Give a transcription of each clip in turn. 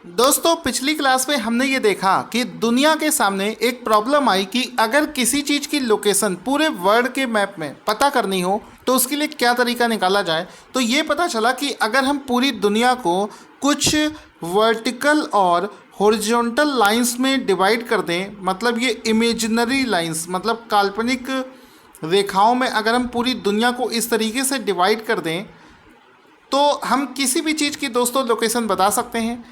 दोस्तों पिछली क्लास में हमने ये देखा कि दुनिया के सामने एक प्रॉब्लम आई कि अगर किसी चीज़ की लोकेशन पूरे वर्ल्ड के मैप में पता करनी हो तो उसके लिए क्या तरीका निकाला जाए। तो ये पता चला कि अगर हम पूरी दुनिया को कुछ वर्टिकल और हॉरिजॉन्टल लाइंस में डिवाइड कर दें, मतलब ये इमेजिनरी लाइंस मतलब काल्पनिक रेखाओं में अगर हम पूरी दुनिया को इस तरीके से डिवाइड कर दें तो हम किसी भी चीज़ की दोस्तों लोकेशन बता सकते हैं।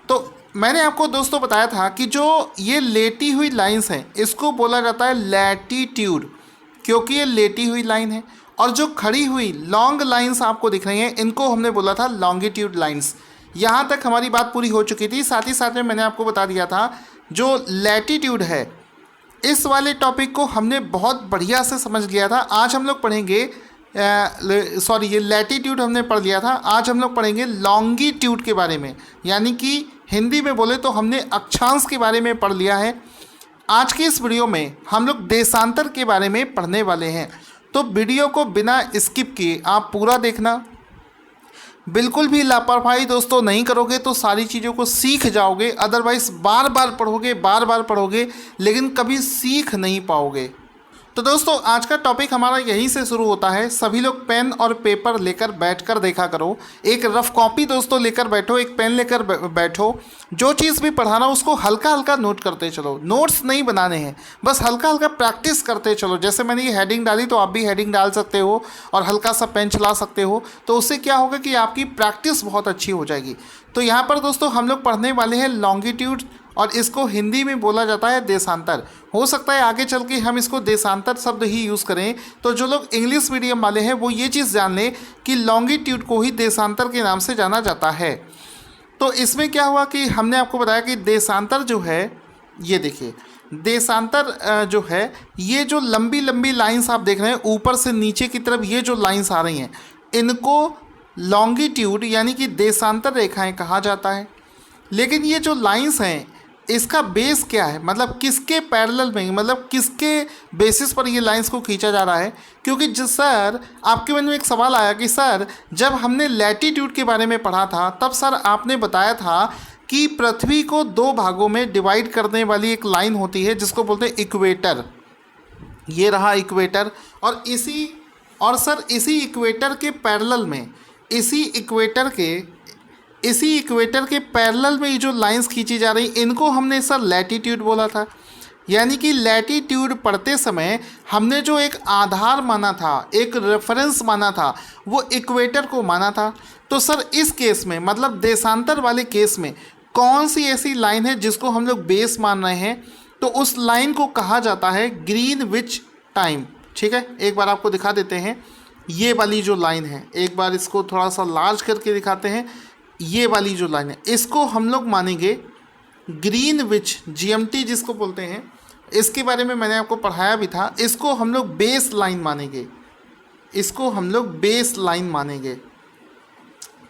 तो मैंने आपको दोस्तों बताया था कि जो ये लेटी हुई लाइंस हैं इसको बोला जाता है लैटीट्यूड, क्योंकि ये लेटी हुई लाइन है। और जो खड़ी हुई लॉन्ग लाइंस आपको दिख रही हैं इनको हमने बोला था लॉन्गिट्यूड लाइंस। यहाँ तक हमारी बात पूरी हो चुकी थी। साथ ही साथ में मैंने आपको बता दिया था जो लैटीट्यूड है इस वाले टॉपिक को हमने बहुत बढ़िया से समझ लिया था। आज हम लोग पढ़ेंगे ये लैटीट्यूड हमने पढ़ लिया था। आज हम लोग पढ़ेंगे लॉन्गिट्यूड के बारे में, यानी कि हिंदी में बोले तो हमने अक्षांश के बारे में पढ़ लिया है। आज की इस वीडियो में हम लोग देशांतर के बारे में पढ़ने वाले हैं। तो वीडियो को बिना स्किप किए आप पूरा देखना। बिल्कुल भी लापरवाही दोस्तों नहीं करोगे तो सारी चीज़ों को सीख जाओगे, अदरवाइज़ बार बार पढ़ोगे लेकिन कभी सीख नहीं पाओगे। तो दोस्तों आज का टॉपिक हमारा यहीं से शुरू होता है। सभी लोग पेन और पेपर लेकर बैठकर देखा करो। एक रफ कॉपी दोस्तों लेकर बैठो, एक पेन लेकर बैठो। जो चीज़ भी पढ़ाना उसको हल्का हल्का नोट करते चलो। नोट्स नहीं बनाने हैं, बस हल्का हल्का प्रैक्टिस करते चलो। जैसे मैंने ये हेडिंग डाली तो आप भी हेडिंग डाल सकते हो और हल्का सा पेन चला सकते हो। तो उससे क्या होगा कि आपकी प्रैक्टिस बहुत अच्छी हो जाएगी। तो यहाँ पर दोस्तों हम लोग पढ़ने वाले हैं लॉन्गिट्यूड, और इसको हिंदी में बोला जाता है देशांतर। हो सकता है आगे चल के हम इसको देशांतर शब्द ही यूज़ करें। तो जो लोग इंग्लिश मीडियम वाले हैं वो ये चीज़ जान लें कि लॉन्गिट्यूड को ही देशांतर के नाम से जाना जाता है। तो इसमें क्या हुआ कि हमने आपको बताया कि देशांतर जो है, ये देखिए देशांतर जो है, ये जो लंबी लंबी लाइंस आप देख रहे हैं ऊपर से नीचे की तरफ, ये जो लाइंस आ रही हैं इनको लॉन्गिट्यूड यानी कि देशांतर रेखाएं कहा जाता है। लेकिन ये जो लाइंस हैं इसका बेस क्या है, मतलब किसके पैरेलल में, मतलब किसके बेसिस पर ये लाइंस को खींचा जा रहा है। क्योंकि सर आपके मन में एक सवाल आया कि सर जब हमने लैटीट्यूड के बारे में पढ़ा था तब सर आपने बताया था कि पृथ्वी को दो भागों में डिवाइड करने वाली एक लाइन होती है जिसको बोलते हैं इक्वेटर। ये रहा इक्वेटर, और सर इसी इक्वेटर के पैरेलल में, इसी इक्वेटर के पैरेलल में ये जो लाइंस खींची जा रही इनको हमने सर लैटीट्यूड बोला था। यानी कि लैटीट्यूड पढ़ते समय हमने जो एक आधार माना था, एक रेफरेंस माना था, वो इक्वेटर को माना था। तो सर इस केस में मतलब देशांतर वाले केस में कौन सी ऐसी लाइन है जिसको हम लोग बेस मान रहे हैं, तो उस लाइन को कहा जाता है ग्रीनविच टाइम। ठीक है, एक बार आपको दिखा देते हैं। ये वाली जो लाइन है, एक बार इसको थोड़ा सा लार्ज करके दिखाते हैं। ये वाली जो लाइन है इसको हम लोग मानेंगे ग्रीनविच, जीएमटी जिसको बोलते हैं। इसके बारे में मैंने आपको पढ़ाया भी था। इसको हम लोग बेस लाइन मानेंगे,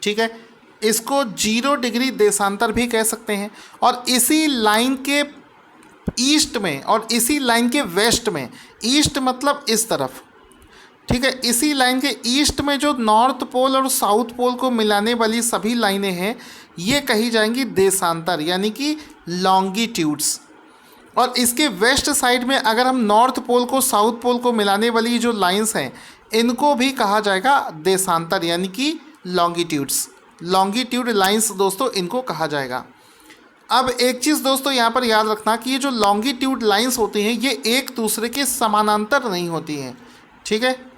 ठीक है। इसको 0 डिग्री देशांतर भी कह सकते हैं। और इसी लाइन के ईस्ट में और इसी लाइन के वेस्ट में, ईस्ट मतलब इस तरफ, ठीक है, इसी लाइन के ईस्ट में जो नॉर्थ पोल और साउथ पोल को मिलाने वाली सभी लाइनें हैं ये कही जाएंगी देशांतर यानी कि लॉन्गिट्यूड्स। और इसके वेस्ट साइड में अगर हम नॉर्थ पोल को साउथ पोल को मिलाने वाली जो लाइंस हैं इनको भी कहा जाएगा देशांतर यानी कि लॉन्गिट्यूड्स। लॉन्गिट्यूड लाइंस दोस्तों इनको कहा जाएगा। अब एक चीज़ दोस्तों यहाँ पर याद रखना कि ये जो लॉन्गिट्यूड लाइंस होती हैं ये एक दूसरे के समानांतर नहीं होती हैं। ठीक है,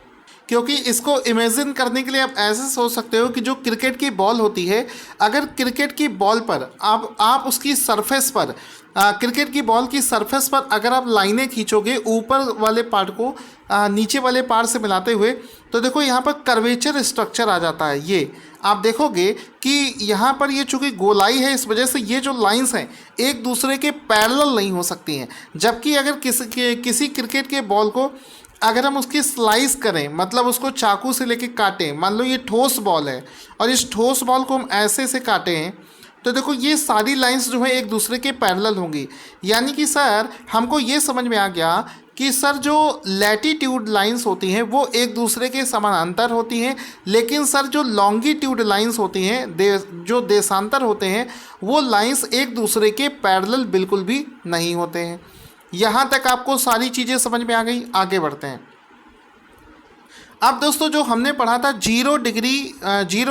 क्योंकि इसको इमेजिन करने के लिए आप ऐसे सोच सकते हो कि जो क्रिकेट की बॉल होती है, अगर क्रिकेट की बॉल पर आप उसकी सरफेस पर, क्रिकेट की बॉल की सरफेस पर अगर आप लाइनें खींचोगे ऊपर वाले पार्ट को नीचे वाले पार्ट से मिलाते हुए, तो देखो यहाँ पर कर्वेचर स्ट्रक्चर आ जाता है। ये आप देखोगे कि यहाँ पर ये चूँकि गोलाई है इस वजह से ये जो लाइंस हैं एक दूसरे के पैरेलल नहीं हो सकती हैं। जबकि अगर किसी क्रिकेट के बॉल को अगर हम उसकी स्लाइस करें, मतलब उसको चाकू से लेके काटें, मान लो ये ठोस बॉल है और इस ठोस बॉल को हम ऐसे से काटें, तो देखो ये सारी लाइंस जो है एक दूसरे के पैरेलल होंगी। यानी कि सर हमको ये समझ में आ गया कि सर जो लैटीट्यूड लाइंस होती हैं वो एक दूसरे के समानांतर होती हैं, लेकिन सर जो लॉन्गिट्यूड लाइंस होती हैं जो देशांतर होते हैं वो लाइंस एक दूसरे के पैरेलल बिल्कुल भी नहीं होते हैं। यहाँ तक आपको सारी चीज़ें समझ में आ गई। आगे बढ़ते हैं। अब दोस्तों जो हमने पढ़ा था 0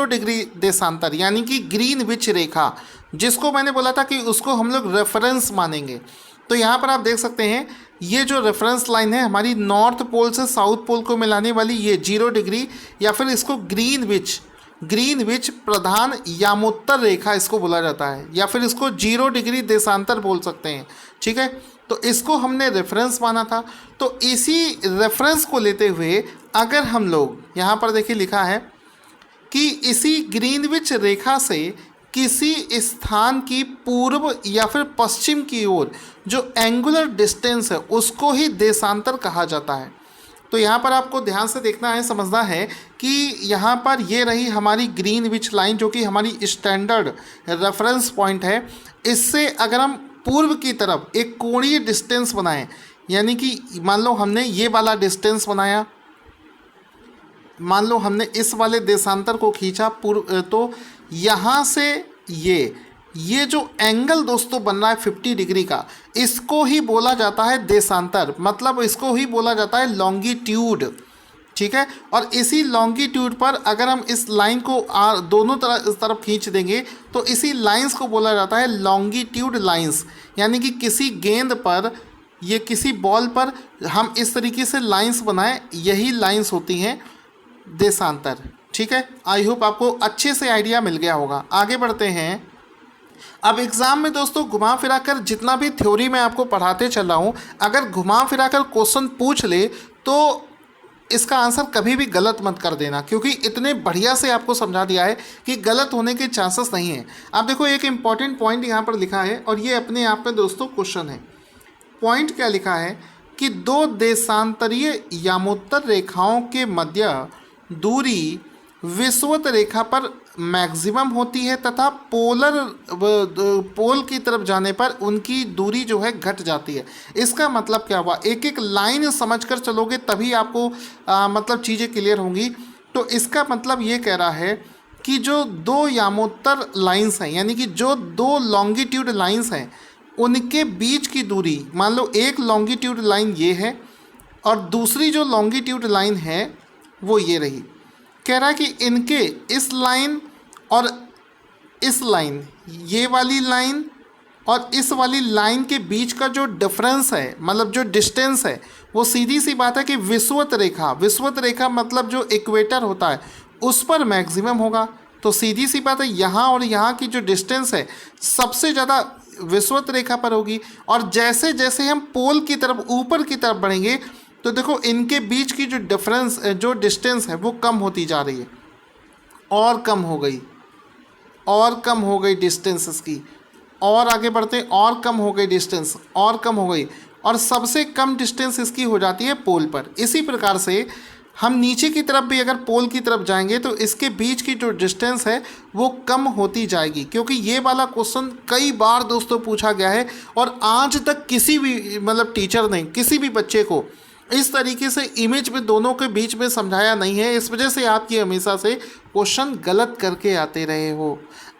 डिग्री देशांतर यानी कि ग्रीनविच रेखा, जिसको मैंने बोला था कि उसको हम लोग रेफरेंस मानेंगे। तो यहाँ पर आप देख सकते हैं ये जो रेफरेंस लाइन है हमारी नॉर्थ पोल से साउथ पोल को मिलाने वाली, ये 0 डिग्री या फिर इसको ग्रीनविच प्रधान यामोत्तर रेखा इसको बोला जाता है, या फिर इसको 0 डिग्री देशांतर बोल सकते हैं। ठीक है, तो इसको हमने रेफरेंस माना था। तो इसी रेफरेंस को लेते हुए अगर हम लोग यहाँ पर देखिए लिखा है कि इसी ग्रीनविच रेखा से किसी स्थान की पूर्व या फिर पश्चिम की ओर जो एंगुलर डिस्टेंस है उसको ही देशांतर कहा जाता है। तो यहाँ पर आपको ध्यान से देखना है, समझना है कि यहाँ पर ये रही हमारी ग्रीनविच लाइन जो कि हमारी स्टैंडर्ड रेफरेंस पॉइंट है। इससे अगर हम पूर्व की तरफ एक कोणीय डिस्टेंस बनाएं, यानी कि मान लो हमने ये वाला डिस्टेंस बनाया, मान लो हमने इस वाले देशांतर को खींचा पूर्व, तो यहाँ से ये जो एंगल दोस्तों बन रहा है 50 डिग्री का, इसको ही बोला जाता है देशांतर, मतलब इसको ही बोला जाता है लॉन्गिट्यूड। ठीक है, और इसी लॉन्गिट्यूड पर अगर हम इस लाइन को दोनों तरफ खींच देंगे तो इसी लाइंस को बोला जाता है लॉन्गिट्यूड लाइंस। यानी कि किसी गेंद पर, ये किसी बॉल पर हम इस तरीके से लाइंस बनाएं, यही लाइंस होती हैं देशांतर। ठीक है, आई होप आपको अच्छे से आइडिया मिल गया होगा। आगे बढ़ते हैं। अब एग्ज़ाम में दोस्तों घुमा फिरा कर जितना भी थ्योरी मैं आपको पढ़ाते चल रहा हूँ, अगर घुमा फिरा कर क्वेश्चन पूछ ले तो इसका आंसर कभी भी गलत मत कर देना, क्योंकि इतने बढ़िया से आपको समझा दिया है कि गलत होने के चांसेस नहीं हैं। आप देखो एक इम्पॉर्टेंट पॉइंट यहाँ पर लिखा है और ये अपने आप में दोस्तों क्वेश्चन है। पॉइंट क्या लिखा है कि दो देशांतरीय यामोत्तर रेखाओं के मध्य दूरी विषुवत रेखा पर मैक्सिमम होती है तथा पोल की तरफ जाने पर उनकी दूरी जो है घट जाती है। इसका मतलब क्या हुआ, एक एक लाइन समझकर चलोगे तभी आपको मतलब चीज़ें क्लियर होंगी। तो इसका मतलब ये कह रहा है कि जो दो यामोत्तर लाइंस हैं, यानी कि जो दो लॉन्गिट्यूड लाइंस हैं, उनके बीच की दूरी, मान लो एक लॉन्गिट्यूड लाइन ये है और दूसरी जो लॉन्गिट्यूड लाइन है वो ये रही। कह रहा है कि इनके इस लाइन और इस लाइन, ये वाली लाइन और इस वाली लाइन के बीच का जो डिफरेंस है, मतलब जो डिस्टेंस है, वो सीधी सी बात है कि विषुवत रेखा मतलब जो इक्वेटर होता है उस पर मैक्सिमम होगा। तो सीधी सी बात है यहाँ और यहाँ की जो डिस्टेंस है सबसे ज़्यादा विषुवत रेखा पर होगी। और जैसे जैसे हम पोल की तरफ ऊपर की तरफ बढ़ेंगे तो देखो इनके बीच की जो डिस्टेंस है वो कम होती जा रही है, और कम हो गई डिस्टेंस इसकी, और आगे बढ़ते और कम हो गई डिस्टेंस, और कम हो गई, और सबसे कम डिस्टेंस इसकी हो जाती है पोल पर। इसी प्रकार से हम नीचे की तरफ भी अगर पोल की तरफ जाएंगे तो इसके बीच की जो डिस्टेंस है वो कम होती जाएगी, क्योंकि ये वाला क्वेश्चन कई बार दोस्तों पूछा गया है और आज तक किसी भी मतलब टीचर ने किसी भी बच्चे को इस तरीके से इमेज में दोनों के बीच में समझाया नहीं है। इस वजह से आप ये हमेशा से क्वेश्चन गलत करके आते रहे हो।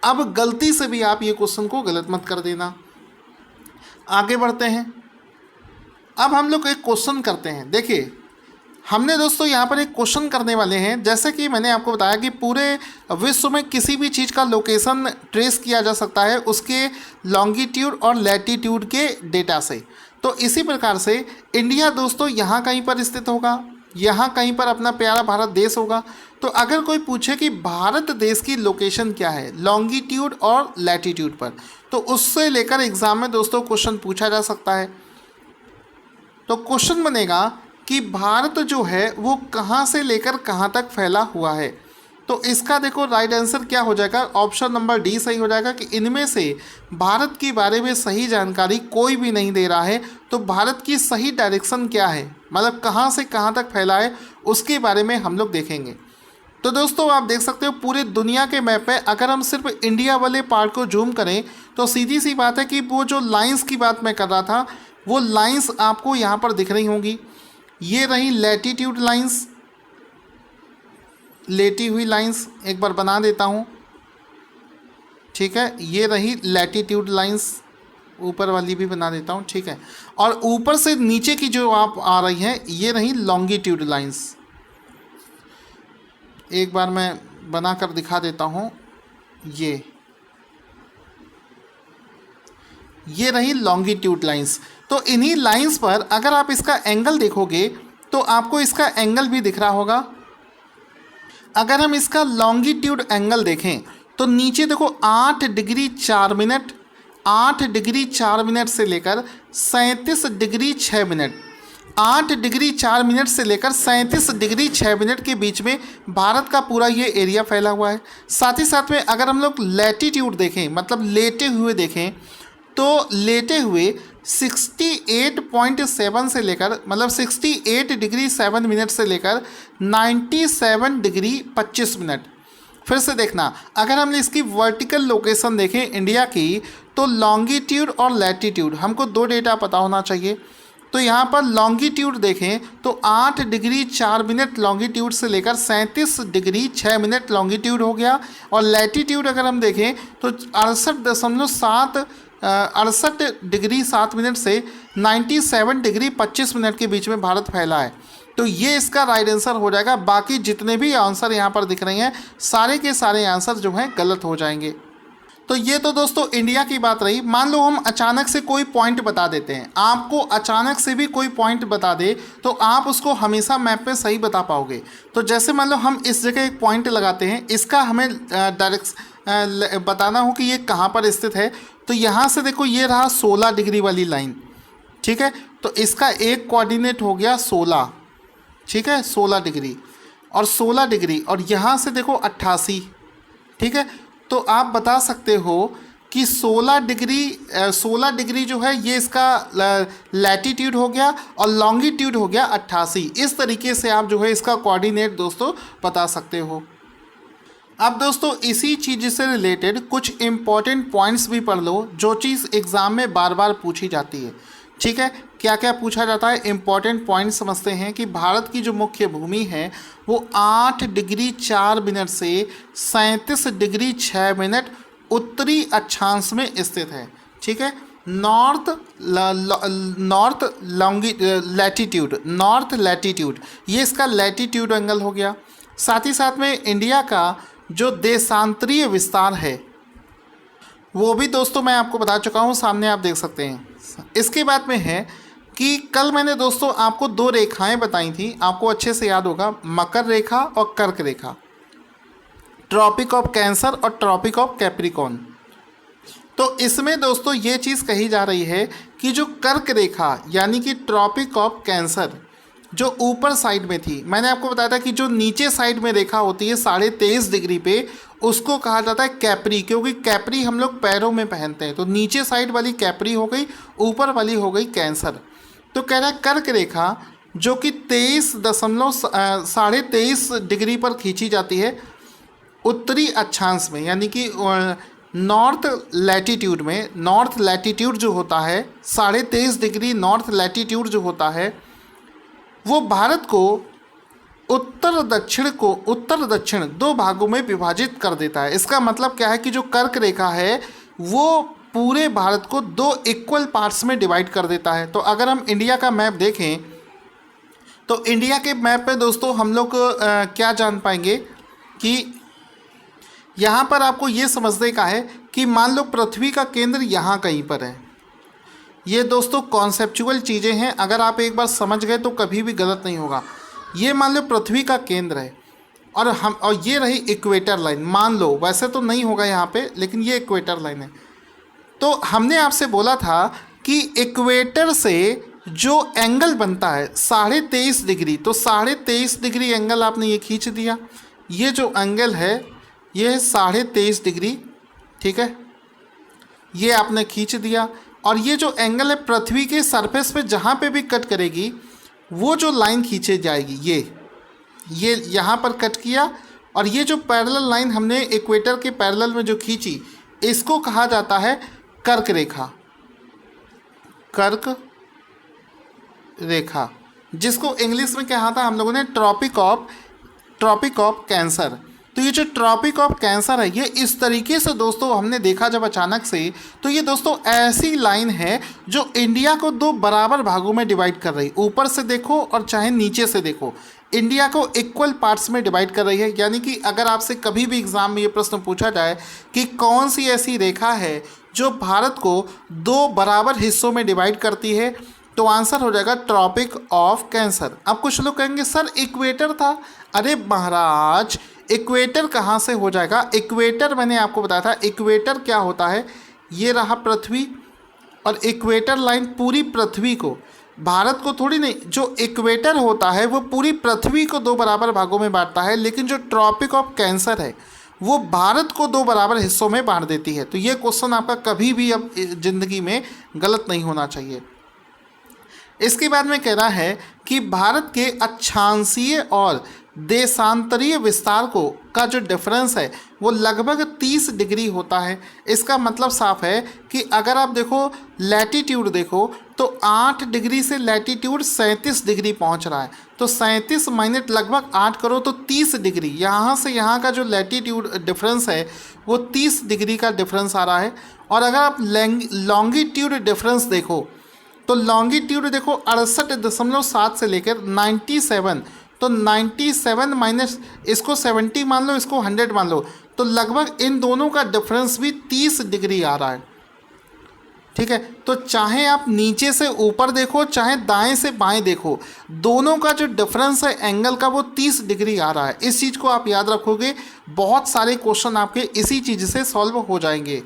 अब गलती से भी आप ये क्वेश्चन को गलत मत कर देना। आगे बढ़ते हैं। अब हम लोग एक क्वेश्चन करते हैं। देखिए हमने दोस्तों यहाँ पर एक क्वेश्चन करने वाले हैं। जैसे कि मैंने आपको बताया कि पूरे विश्व में किसी भी चीज़ का लोकेशन ट्रेस किया जा सकता है उसके लॉन्गिट्यूड और लैटीट्यूड के डेटा से। तो इसी प्रकार से इंडिया दोस्तों यहाँ कहीं पर स्थित होगा, यहाँ कहीं पर अपना प्यारा भारत देश होगा। तो अगर कोई पूछे कि भारत देश की लोकेशन क्या है लॉन्गिट्यूड और लैटीट्यूड पर, तो उससे लेकर एग्जाम में दोस्तों क्वेश्चन पूछा जा सकता है। तो क्वेश्चन बनेगा कि भारत जो है वो कहाँ से लेकर कहाँ तक फैला हुआ है। तो इसका देखो राइट आंसर क्या हो जाएगा, ऑप्शन नंबर डी सही हो जाएगा कि इनमें से भारत के बारे में सही जानकारी कोई भी नहीं दे रहा है। तो भारत की सही डायरेक्शन क्या है, मतलब कहाँ से कहाँ तक फैला है, उसके बारे में हम लोग देखेंगे। तो दोस्तों आप देख सकते हो पूरे दुनिया के मैप में अगर हम सिर्फ इंडिया वाले पार्ट को जूम करें तो सीधी सी बात है कि वो जो लाइंस की बात मैं कर रहा था वो लाइंस आपको यहाँ पर दिख रही होंगी। ये रही लैटिट्यूड लाइंस, लेटी हुई लाइंस, एक बार बना देता हूँ, ठीक है। ये रही लैटिट्यूड लाइंस, ऊपर वाली भी बना देता हूँ, ठीक है। और ऊपर से नीचे की जो आप आ रही हैं ये रही लॉन्गिट्यूड लाइंस। एक बार मैं बना कर दिखा देता हूँ। ये रही लॉन्गिट्यूड लाइंस। तो इन्हीं लाइंस पर अगर आप इसका एंगल देखोगे तो आपको इसका एंगल भी दिख रहा होगा। अगर हम इसका लॉन्गिट्यूड एंगल देखें तो नीचे देखो 8 डिग्री 4 मिनट, 8 डिग्री 4 मिनट से लेकर 37 डिग्री 6 मिनट, 8 डिग्री 4 मिनट से लेकर 37 डिग्री 6 मिनट के बीच में भारत का पूरा ये एरिया फैला हुआ है। साथ ही साथ में अगर हम लोग लैटिट्यूड देखें, मतलब लेटे हुए देखें, तो लेटे हुए 68.7 से लेकर, मतलब 68 डिग्री 7 मिनट से लेकर 97 डिग्री 25 मिनट। फिर से देखना, अगर हम इसकी वर्टिकल लोकेशन देखें इंडिया की, तो लॉन्गिट्यूड और लैटिट्यूड हमको दो डेटा पता होना चाहिए। तो यहाँ पर लॉन्गिट्यूड देखें तो 8 डिग्री 4 मिनट लॉन्गिट्यूड से लेकर 37 डिग्री 6 मिनट लॉन्गिट्यूड हो गया। और लैटिट्यूड अगर हम देखें तो 68 डिग्री 7 मिनट से 97 डिग्री 25 मिनट के बीच में भारत फैला है। तो ये इसका राइट आंसर हो जाएगा। बाकी जितने भी आंसर यहाँ पर दिख रहे हैं सारे के सारे आंसर जो हैं गलत हो जाएंगे। तो ये तो दोस्तों इंडिया की बात रही। मान लो हम अचानक से कोई पॉइंट बता देते हैं, आपको अचानक से भी कोई पॉइंट बता दे तो आप उसको हमेशा मैप पे सही बता पाओगे। तो जैसे मान लो हम इस जगह एक पॉइंट लगाते हैं, इसका हमें डायरेक्ट बताना हो कि ये कहाँ पर स्थित है। तो यहाँ से देखो ये रहा 16 डिग्री वाली लाइन, ठीक है। तो इसका एक कोऑर्डिनेट हो गया 16, ठीक है, 16 डिग्री और 16 डिग्री, और यहाँ से देखो 88, ठीक है। तो आप बता सकते हो कि 16 डिग्री जो है ये इसका लैटिट्यूड हो गया और लॉन्गिट्यूड हो गया 88। इस तरीके से आप जो है इसका कोऑर्डिनेट दोस्तों बता सकते हो। अब दोस्तों इसी चीज़ से रिलेटेड कुछ इम्पॉर्टेंट पॉइंट्स भी पढ़ लो, जो चीज़ एग्ज़ाम में बार बार पूछी जाती है, ठीक है। क्या क्या पूछा जाता है, इम्पॉर्टेंट पॉइंट समझते हैं कि भारत की जो मुख्य भूमि है वो 8 डिग्री 4 मिनट से 37 डिग्री 6 मिनट उत्तरी अक्षांश में स्थित है, ठीक है। नॉर्थ लैटिट्यूड ये इसका लैटिट्यूड एंगल हो गया। साथ ही साथ में इंडिया का जो देशांतरीय विस्तार है वो भी दोस्तों मैं आपको बता चुका हूँ, सामने आप देख सकते हैं। इसके बाद में है कि कल मैंने दोस्तों आपको दो रेखाएं बताई थी, आपको अच्छे से याद होगा, मकर रेखा और कर्क रेखा, ट्रॉपिक ऑफ कैंसर और ट्रॉपिक ऑफ कैप्रिकॉर्न। तो इसमें दोस्तों ये चीज़ कही जा रही है कि जो कर्क रेखा यानी कि ट्रॉपिक ऑफ कैंसर जो ऊपर साइड में थी, मैंने आपको बताया था कि जो नीचे साइड में रेखा होती है 23.5 डिग्री पे, उसको कहा जाता है कैप्री, क्योंकि कैप्री हम लोग पैरों में पहनते हैं। तो नीचे साइड वाली कैप्री हो गई, ऊपर वाली हो गई कैंसर। तो कह रहा है कर्क रेखा जो कि 23.5 डिग्री पर खींची जाती है उत्तरी अक्षांश में, यानी कि नॉर्थ लैटिट्यूड में। नॉर्थ लैटिट्यूड जो होता है 23.5 डिग्री नॉर्थ लैटिट्यूड जो होता है वो भारत को उत्तर दक्षिण दो भागों में विभाजित कर देता है। इसका मतलब क्या है कि जो कर्क रेखा है वो पूरे भारत को दो इक्वल पार्ट्स में डिवाइड कर देता है। तो अगर हम इंडिया का मैप देखें तो इंडिया के मैप पे दोस्तों हम लोग क्या जान पाएंगे कि यहाँ पर आपको ये समझने का है कि मान लो पृथ्वी का केंद्र यहाँ कहीं पर है। ये दोस्तों कॉन्सेप्चुअल चीज़ें हैं, अगर आप एक बार समझ गए तो कभी भी गलत नहीं होगा। ये मान लो पृथ्वी का केंद्र है और ये रही इक्वेटर लाइन, मान लो, वैसे तो नहीं होगा यहाँ पे, लेकिन ये इक्वेटर लाइन है। तो हमने आपसे बोला था कि इक्वेटर से जो एंगल बनता है 23.5 डिग्री, तो 23.5 डिग्री एंगल आपने ये खींच दिया। ये जो एंगल है ये है 23.5 डिग्री, ठीक है, ये आपने खींच दिया। और ये जो एंगल है पृथ्वी के सरफेस पे जहाँ पे भी कट करेगी वो जो लाइन खींचे जाएगी ये यहाँ पर कट किया, और ये जो पैरेलल लाइन हमने इक्वेटर के पैरेलल में जो खींची इसको कहा जाता है कर्क रेखा। कर्क रेखा, जिसको इंग्लिश में कहा था हम लोगों ने ट्रॉपिक ऑफ कैंसर। तो ये जो ट्रॉपिक ऑफ कैंसर है, ये इस तरीके से दोस्तों हमने देखा जब अचानक से, तो ये दोस्तों ऐसी लाइन है जो इंडिया को दो बराबर भागों में डिवाइड कर रही, ऊपर से देखो और चाहे नीचे से देखो, इंडिया को इक्वल पार्ट्स में डिवाइड कर रही है। यानी कि अगर आपसे कभी भी एग्जाम में ये प्रश्न पूछा जाए कि कौन सी ऐसी रेखा है जो भारत को दो बराबर हिस्सों में डिवाइड करती है, तो आंसर हो जाएगा ट्रॉपिक ऑफ कैंसर। अब कुछ लोग कहेंगे सर इक्वेटर था। अरे महाराज, इक्वेटर कहाँ से हो जाएगा? इक्वेटर मैंने आपको बताया था, इक्वेटर क्या होता है, ये रहा पृथ्वी, और इक्वेटर लाइन पूरी पृथ्वी को, भारत को थोड़ी नहीं, जो इक्वेटर होता है वो पूरी पृथ्वी को दो बराबर भागों में बांटता है, लेकिन जो ट्रॉपिक ऑफ कैंसर है वो भारत को दो बराबर हिस्सों में बांट देती है। तो ये क्वेश्चन आपका कभी भी अब ज़िंदगी में गलत नहीं होना चाहिए। इसके बाद में कह रहा है कि भारत के अक्षांशीय और देशांतरीय विस्तार का जो डिफरेंस है वो लगभग 30 डिग्री होता है। इसका मतलब साफ है कि अगर आप देखो लैटीट्यूड देखो तो 8 डिग्री से लैटीट्यूड 37 डिग्री पहुंच रहा है, तो 37 माइनस लगभग 8 करो तो 30 डिग्री, यहाँ से यहाँ का जो लैटीट्यूड डिफरेंस है वो 30 डिग्री का डिफरेंस आ रहा है। और अगर आप लॉन्गिट्यूड डिफरेंस देखो तो लॉन्गिट्यूड देखो 68.7 से लेकर 97, तो 97 माइनस इसको 70 मान लो, इसको 100 मान लो, तो लगभग इन दोनों का डिफरेंस भी 30 डिग्री आ रहा है। ठीक है, तो चाहे आप नीचे से ऊपर देखो चाहे दाएं से बाएं देखो, दोनों का जो डिफरेंस है एंगल का वो 30 डिग्री आ रहा है। इस चीज़ को आप याद रखोगे, बहुत सारे क्वेश्चन आपके इसी चीज़ से सॉल्व हो जाएंगे।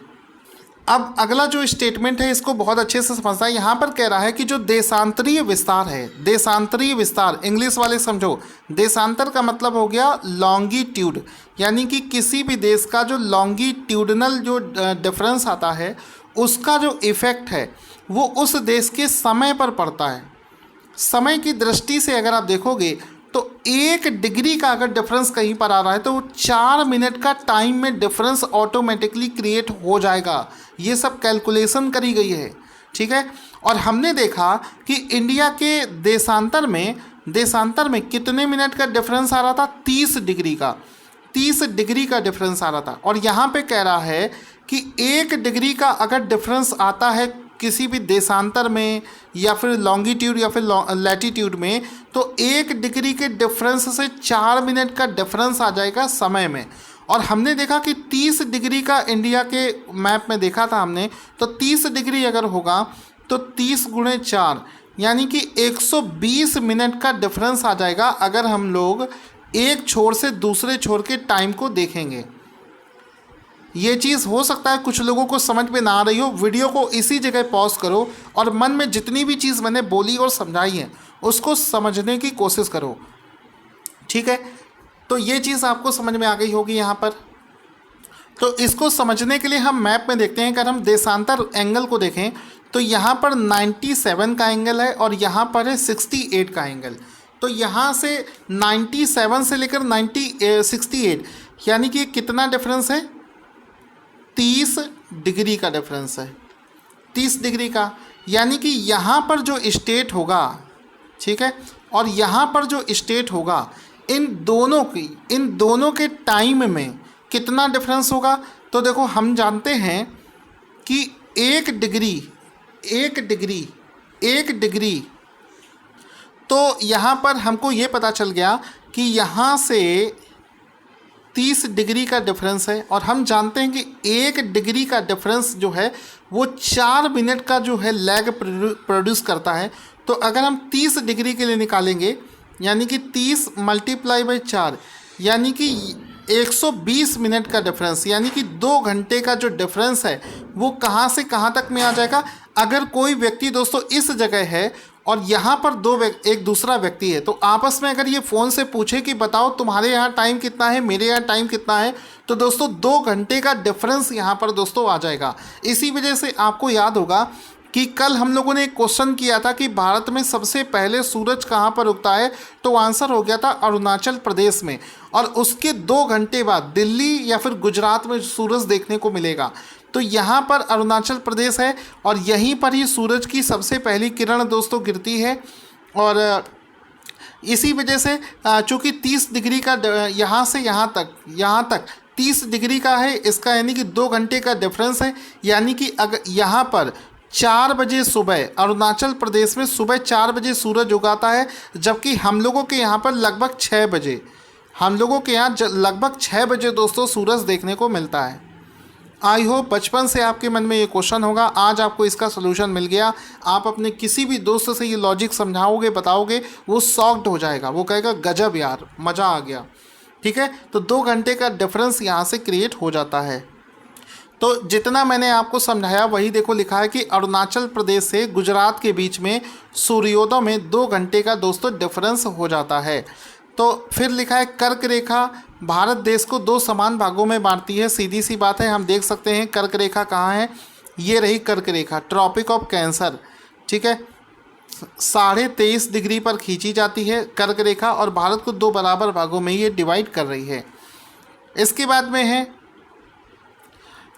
अब अगला जो स्टेटमेंट है इसको बहुत अच्छे से समझना है। यहाँ पर कह रहा है कि जो देशांतरीय विस्तार है, देशांतरीय विस्तार इंग्लिश वाले समझो, देशांतर का मतलब हो गया लॉन्गिट्यूड, यानी कि किसी भी देश का जो लॉन्गिट्यूडनल जो डिफरेंस आता है उसका जो इफ़ेक्ट है वो उस देश के समय पर पड़ता है। समय की दृष्टि से अगर आप देखोगे तो 1 डिग्री का अगर डिफरेंस कहीं पर आ रहा है तो वो 4 मिनट का टाइम में डिफरेंस ऑटोमेटिकली क्रिएट हो जाएगा। ये सब कैलकुलेशन करी गई है। ठीक है, और हमने देखा कि इंडिया के देशांतर में कितने मिनट का डिफरेंस आ रहा था? 30 डिग्री का, 30 डिग्री का डिफरेंस आ रहा था। और यहाँ पे कह रहा है कि 1 डिग्री का अगर डिफरेंस आता है किसी भी देशांतर में या फिर लॉन्गिट्यूड या फिर लैटीट्यूड में, तो 1 डिग्री के डिफरेंस से 4 मिनट का डिफरेंस आ जाएगा समय में। और हमने देखा कि 30 डिग्री का इंडिया के मैप में देखा था हमने, तो 30 डिग्री अगर होगा तो 30 गुणे 4 यानी कि 120 मिनट का डिफरेंस आ जाएगा अगर हम लोग एक छोर से दूसरे छोर के टाइम को देखेंगे। ये चीज़ हो सकता है कुछ लोगों को समझ में ना आ रही हो, वीडियो को इसी जगह पॉज करो और मन में जितनी भी चीज़ मैंने बोली और समझाई है उसको समझने की कोशिश करो। ठीक है, तो ये चीज़ आपको समझ में आ गई होगी यहाँ पर। तो इसको समझने के लिए हम मैप में देखते हैं। अगर हम देशांतर एंगल को देखें तो यहाँ पर 97 का एंगल है और यहाँ पर है 68 का एंगल। तो यहाँ से 97 से लेकर 68 यानी कि कितना डिफरेंस है? 30 डिग्री का डिफरेंस है, 30 डिग्री का। यानी कि यहाँ पर जो स्टेट होगा, ठीक है, और यहाँ पर जो स्टेट होगा, इन दोनों के टाइम में कितना डिफरेंस होगा? तो देखो हम जानते हैं कि 1 डिग्री, तो यहाँ पर हमको ये पता चल गया कि यहाँ से 30 डिग्री का डिफरेंस है और हम जानते हैं कि 1 डिग्री का डिफरेंस जो है वो 4 मिनट का जो है लैग प्रोड्यूस करता है। तो अगर हम 30 डिग्री के लिए निकालेंगे यानी कि 30 मल्टीप्लाई बाई 4 यानी कि 120 मिनट का डिफरेंस, यानी कि 2 घंटे का जो डिफरेंस है वो कहाँ से कहाँ तक में आ जाएगा। अगर कोई व्यक्ति दोस्तों इस जगह है और यहाँ पर एक दूसरा व्यक्ति है, तो आपस में अगर ये फ़ोन से पूछे कि बताओ तुम्हारे यहाँ टाइम कितना है, मेरे यहाँ टाइम कितना है, तो दोस्तों 2 घंटे का डिफरेंस यहाँ पर दोस्तों आ जाएगा। इसी वजह से आपको याद होगा कि कल हम लोगों ने एक क्वेश्चन किया था कि भारत में सबसे पहले सूरज कहाँ पर उगता है, तो आंसर हो गया था अरुणाचल प्रदेश में, और उसके 2 घंटे बाद दिल्ली या फिर गुजरात में सूरज देखने को मिलेगा। तो यहाँ पर अरुणाचल प्रदेश है और यहीं पर ही सूरज की सबसे पहली किरण दोस्तों गिरती है। और इसी वजह से चूँकि 30 डिग्री का यहाँ से यहाँ तक 30 डिग्री का है, इसका यानी कि 2 घंटे का डिफरेंस है। यानी कि अगर यहाँ पर 4 बजे सुबह, अरुणाचल प्रदेश में सुबह 4 बजे सूरज उगाता है, जबकि हम लोगों के यहाँ पर लगभग 6 बजे, हम लोगों के यहाँ लगभग 6 बजे दोस्तों सूरज देखने को मिलता है। आई होप बचपन से आपके मन में ये क्वेश्चन होगा, आज आपको इसका सोल्यूशन मिल गया। आप अपने किसी भी दोस्त से ये लॉजिक समझाओगे, बताओगे, वो शॉक्ड हो जाएगा, वो कहेगा गजब यार, मज़ा आ गया। ठीक है, तो 2 घंटे का डिफरेंस यहाँ से क्रिएट हो जाता है। तो जितना मैंने आपको समझाया वही देखो लिखा है कि अरुणाचल प्रदेश से गुजरात के बीच में सूर्योदय में 2 घंटे का दोस्तों डिफरेंस हो जाता है। तो फिर लिखा है कर्क रेखा भारत देश को 2 समान भागों में बांटती है। सीधी सी बात है, हम देख सकते हैं कर्क रेखा कहाँ है, ये रही कर्क रेखा, ट्रॉपिक ऑफ कैंसर। ठीक है, 23.5 डिग्री पर खींची जाती है कर्क रेखा और भारत को 2 बराबर भागों में ये डिवाइड कर रही है। इसके बाद में है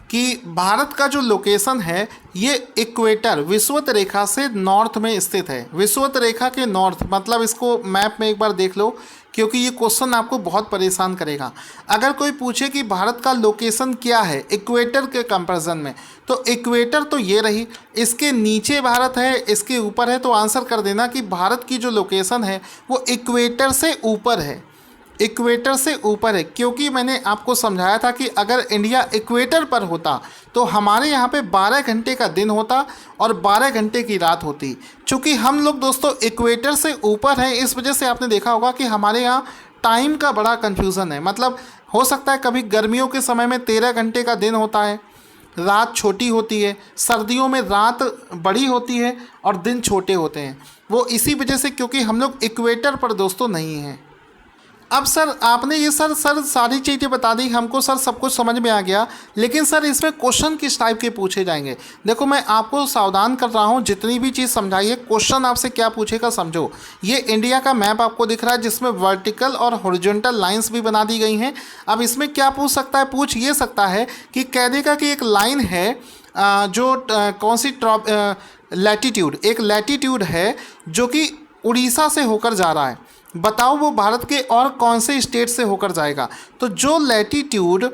कि भारत का जो लोकेशन है ये इक्वेटर विषुवत रेखा से नॉर्थ में स्थित है। विषुवत रेखा के नॉर्थ मतलब इसको मैप में एक बार देख लो, क्योंकि ये क्वेश्चन आपको बहुत परेशान करेगा। अगर कोई पूछे कि भारत का लोकेशन क्या है इक्वेटर के कंपैरिजन में, तो इक्वेटर तो ये रही, इसके नीचे भारत है, इसके ऊपर है, तो आंसर कर देना कि भारत की जो लोकेशन है वो इक्वेटर से ऊपर है, इक्वेटर से ऊपर है। क्योंकि मैंने आपको समझाया था कि अगर इंडिया इक्वेटर पर होता तो हमारे यहाँ पे 12 घंटे का दिन होता और 12 घंटे की रात होती। चूँकि हम लोग दोस्तों इक्वेटर से ऊपर हैं, इस वजह से आपने देखा होगा कि हमारे यहाँ टाइम का बड़ा कन्फ्यूज़न है। मतलब हो सकता है कभी गर्मियों के समय में 13 घंटे का दिन होता है, रात छोटी होती है, सर्दियों में रात बड़ी होती है और दिन छोटे होते हैं। वो इसी वजह से क्योंकि हम लोग इक्वेटर पर दोस्तों नहीं हैं। अब सर आपने ये सर सारी चीज़ें बता दी हमको, सर सब कुछ समझ में आ गया, लेकिन सर इसमें क्वेश्चन किस टाइप के पूछे जाएंगे? देखो मैं आपको सावधान कर रहा हूँ, जितनी भी चीज़ समझाई है क्वेश्चन आपसे क्या पूछेगा समझो। ये इंडिया का मैप आपको दिख रहा है जिसमें वर्टिकल और हॉरिजॉन्टल लाइंस भी बना दी गई हैं। अब इसमें क्या पूछ सकता है, पूछ ये सकता है कि कह देगा कि एक लाइन है जो कौन सी लैटीट्यूड, एक लैटीट्यूड है जो कि उड़ीसा से होकर जा रहा है, बताओ वो भारत के और कौन से स्टेट से होकर जाएगा? तो जो लैटीट्यूड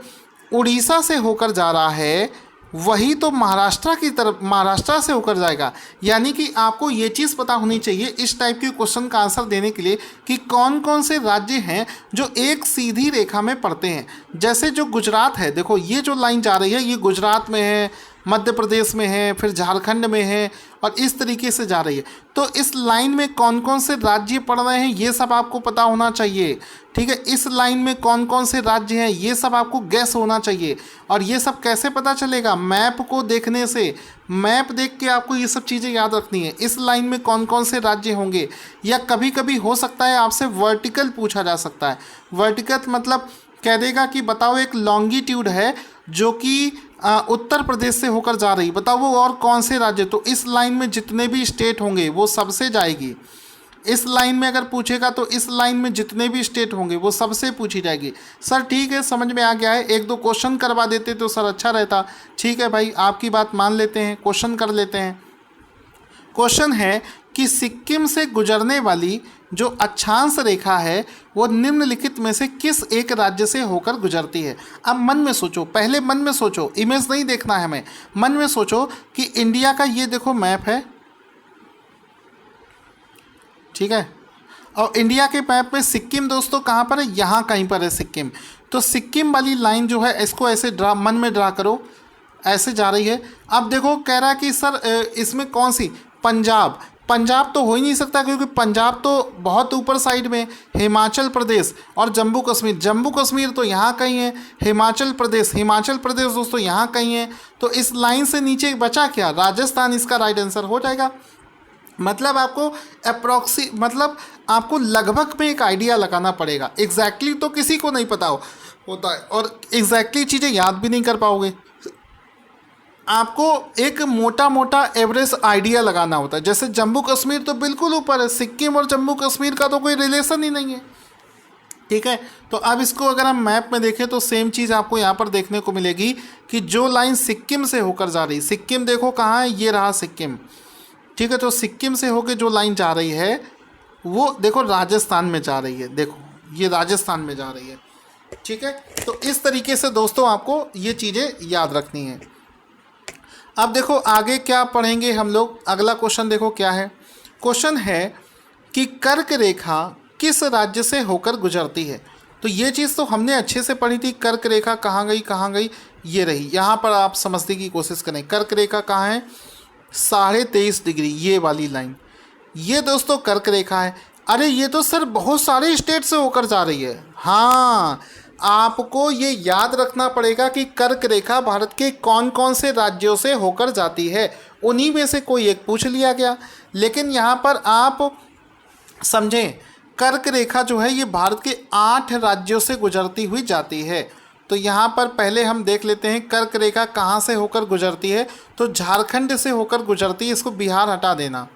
उड़ीसा से होकर जा रहा है वही तो महाराष्ट्र की तरफ, महाराष्ट्र से होकर जाएगा। यानी कि आपको ये चीज़ पता होनी चाहिए इस टाइप के क्वेश्चन का आंसर देने के लिए कि कौन कौन से राज्य हैं जो एक सीधी रेखा में पड़ते हैं। जैसे जो गुजरात है, देखो ये जो लाइन जा रही है ये गुजरात में है, मध्य प्रदेश में है, फिर झारखंड में है और इस तरीके से जा रही है। तो इस लाइन में कौन कौन से राज्य पड़ रहे हैं ये सब आपको पता होना चाहिए। ठीक है, इस लाइन में कौन कौन से राज्य हैं ये सब आपको गैस होना चाहिए। और ये सब कैसे पता चलेगा? मैप को देखने से। मैप देख के आपको ये सब चीज़ें याद रखनी है, इस लाइन में कौन कौन से राज्य होंगे। या कभी कभी हो सकता है आपसे वर्टिकल पूछा जा सकता है। वर्टिकल मतलब कह देगा कि बताओ एक लॉन्गिट्यूड है जो कि उत्तर प्रदेश से होकर जा रही, बताओ वो और कौन से राज्य। तो इस लाइन में जितने भी स्टेट होंगे वो सबसे जाएगी। इस लाइन में अगर पूछेगा तो इस लाइन में जितने भी स्टेट होंगे वो सबसे पूछी जाएगी। सर ठीक है, समझ में आ गया है, 1-2 क्वेश्चन करवा देते तो सर अच्छा रहता। ठीक है भाई, आपकी बात मान लेते हैं, क्वेश्चन कर लेते हैं। क्वेश्चन है कि सिक्किम से गुजरने वाली जो अक्षांश रेखा है वो निम्नलिखित में से किस एक राज्य से होकर गुजरती है? अब मन में सोचो, पहले मन में सोचो, इमेज नहीं देखना है हमें, मन में सोचो कि इंडिया का ये देखो मैप है, ठीक है, और इंडिया के मैप में सिक्किम दोस्तों कहाँ पर है? यहाँ कहीं पर है सिक्किम। तो सिक्किम वाली लाइन जो है इसको ऐसे ड्रा, मन में ड्रा करो, ऐसे जा रही है। अब देखो कह रहा है कि सर इसमें कौन सी? पंजाब। पंजाब तो हो ही नहीं सकता क्योंकि पंजाब तो बहुत ऊपर साइड में। हिमाचल प्रदेश और जम्मू कश्मीर, जम्मू कश्मीर तो यहाँ कहीं है। हिमाचल प्रदेश दोस्तों यहाँ कहीं है। तो इस लाइन से नीचे बचा क्या? राजस्थान इसका राइट आंसर हो जाएगा। मतलब आपको मतलब आपको लगभग में एक आइडिया लगाना पड़ेगा। एग्जैक्टली तो किसी को नहीं पता होता है और एग्जैक्टली चीज़ें याद भी नहीं कर पाओगे। आपको एक मोटा मोटा एवरेज आइडिया लगाना होता है। जैसे जम्मू कश्मीर तो बिल्कुल ऊपर है, सिक्किम और जम्मू कश्मीर का तो कोई रिलेशन ही नहीं है। ठीक है, तो अब इसको अगर हम मैप में देखें तो सेम चीज़ आपको यहाँ पर देखने को मिलेगी कि जो लाइन सिक्किम से होकर जा रही, सिक्किम देखो कहाँ है, ये रहा सिक्किम। ठीक है, तो सिक्किम से होकर जो लाइन जा रही है वो देखो राजस्थान में जा रही है, देखो ये राजस्थान में जा रही है। ठीक है, तो इस तरीके से दोस्तों आपको ये चीज़ें याद रखनी है। अब देखो आगे क्या पढ़ेंगे हम लोग, अगला क्वेश्चन देखो क्या है। क्वेश्चन है कि कर्क रेखा किस राज्य से होकर गुजरती है। तो ये चीज़ तो हमने अच्छे से पढ़ी थी, कर्क रेखा कहाँ गई कहाँ गई, ये रही। यहाँ पर आप समझने की कोशिश करें, कर्क रेखा कहाँ है, 23.5 डिग्री, ये वाली लाइन, ये दोस्तों कर्क रेखा है। अरे ये तो सर बहुत सारे स्टेट से होकर जा रही है। हाँ, आपको ये याद रखना पड़ेगा कि कर्क रेखा भारत के कौन कौन से राज्यों से होकर जाती है, उन्हीं में से कोई एक पूछ लिया गया। लेकिन यहाँ पर आप समझें, कर्क रेखा जो है ये भारत के 8 राज्यों से गुजरती हुई जाती है। तो यहाँ पर पहले हम देख लेते हैं कर्क रेखा कहाँ से होकर गुजरती है। तो झारखंड से होकर गुजरती है, इसको बिहार हटा देना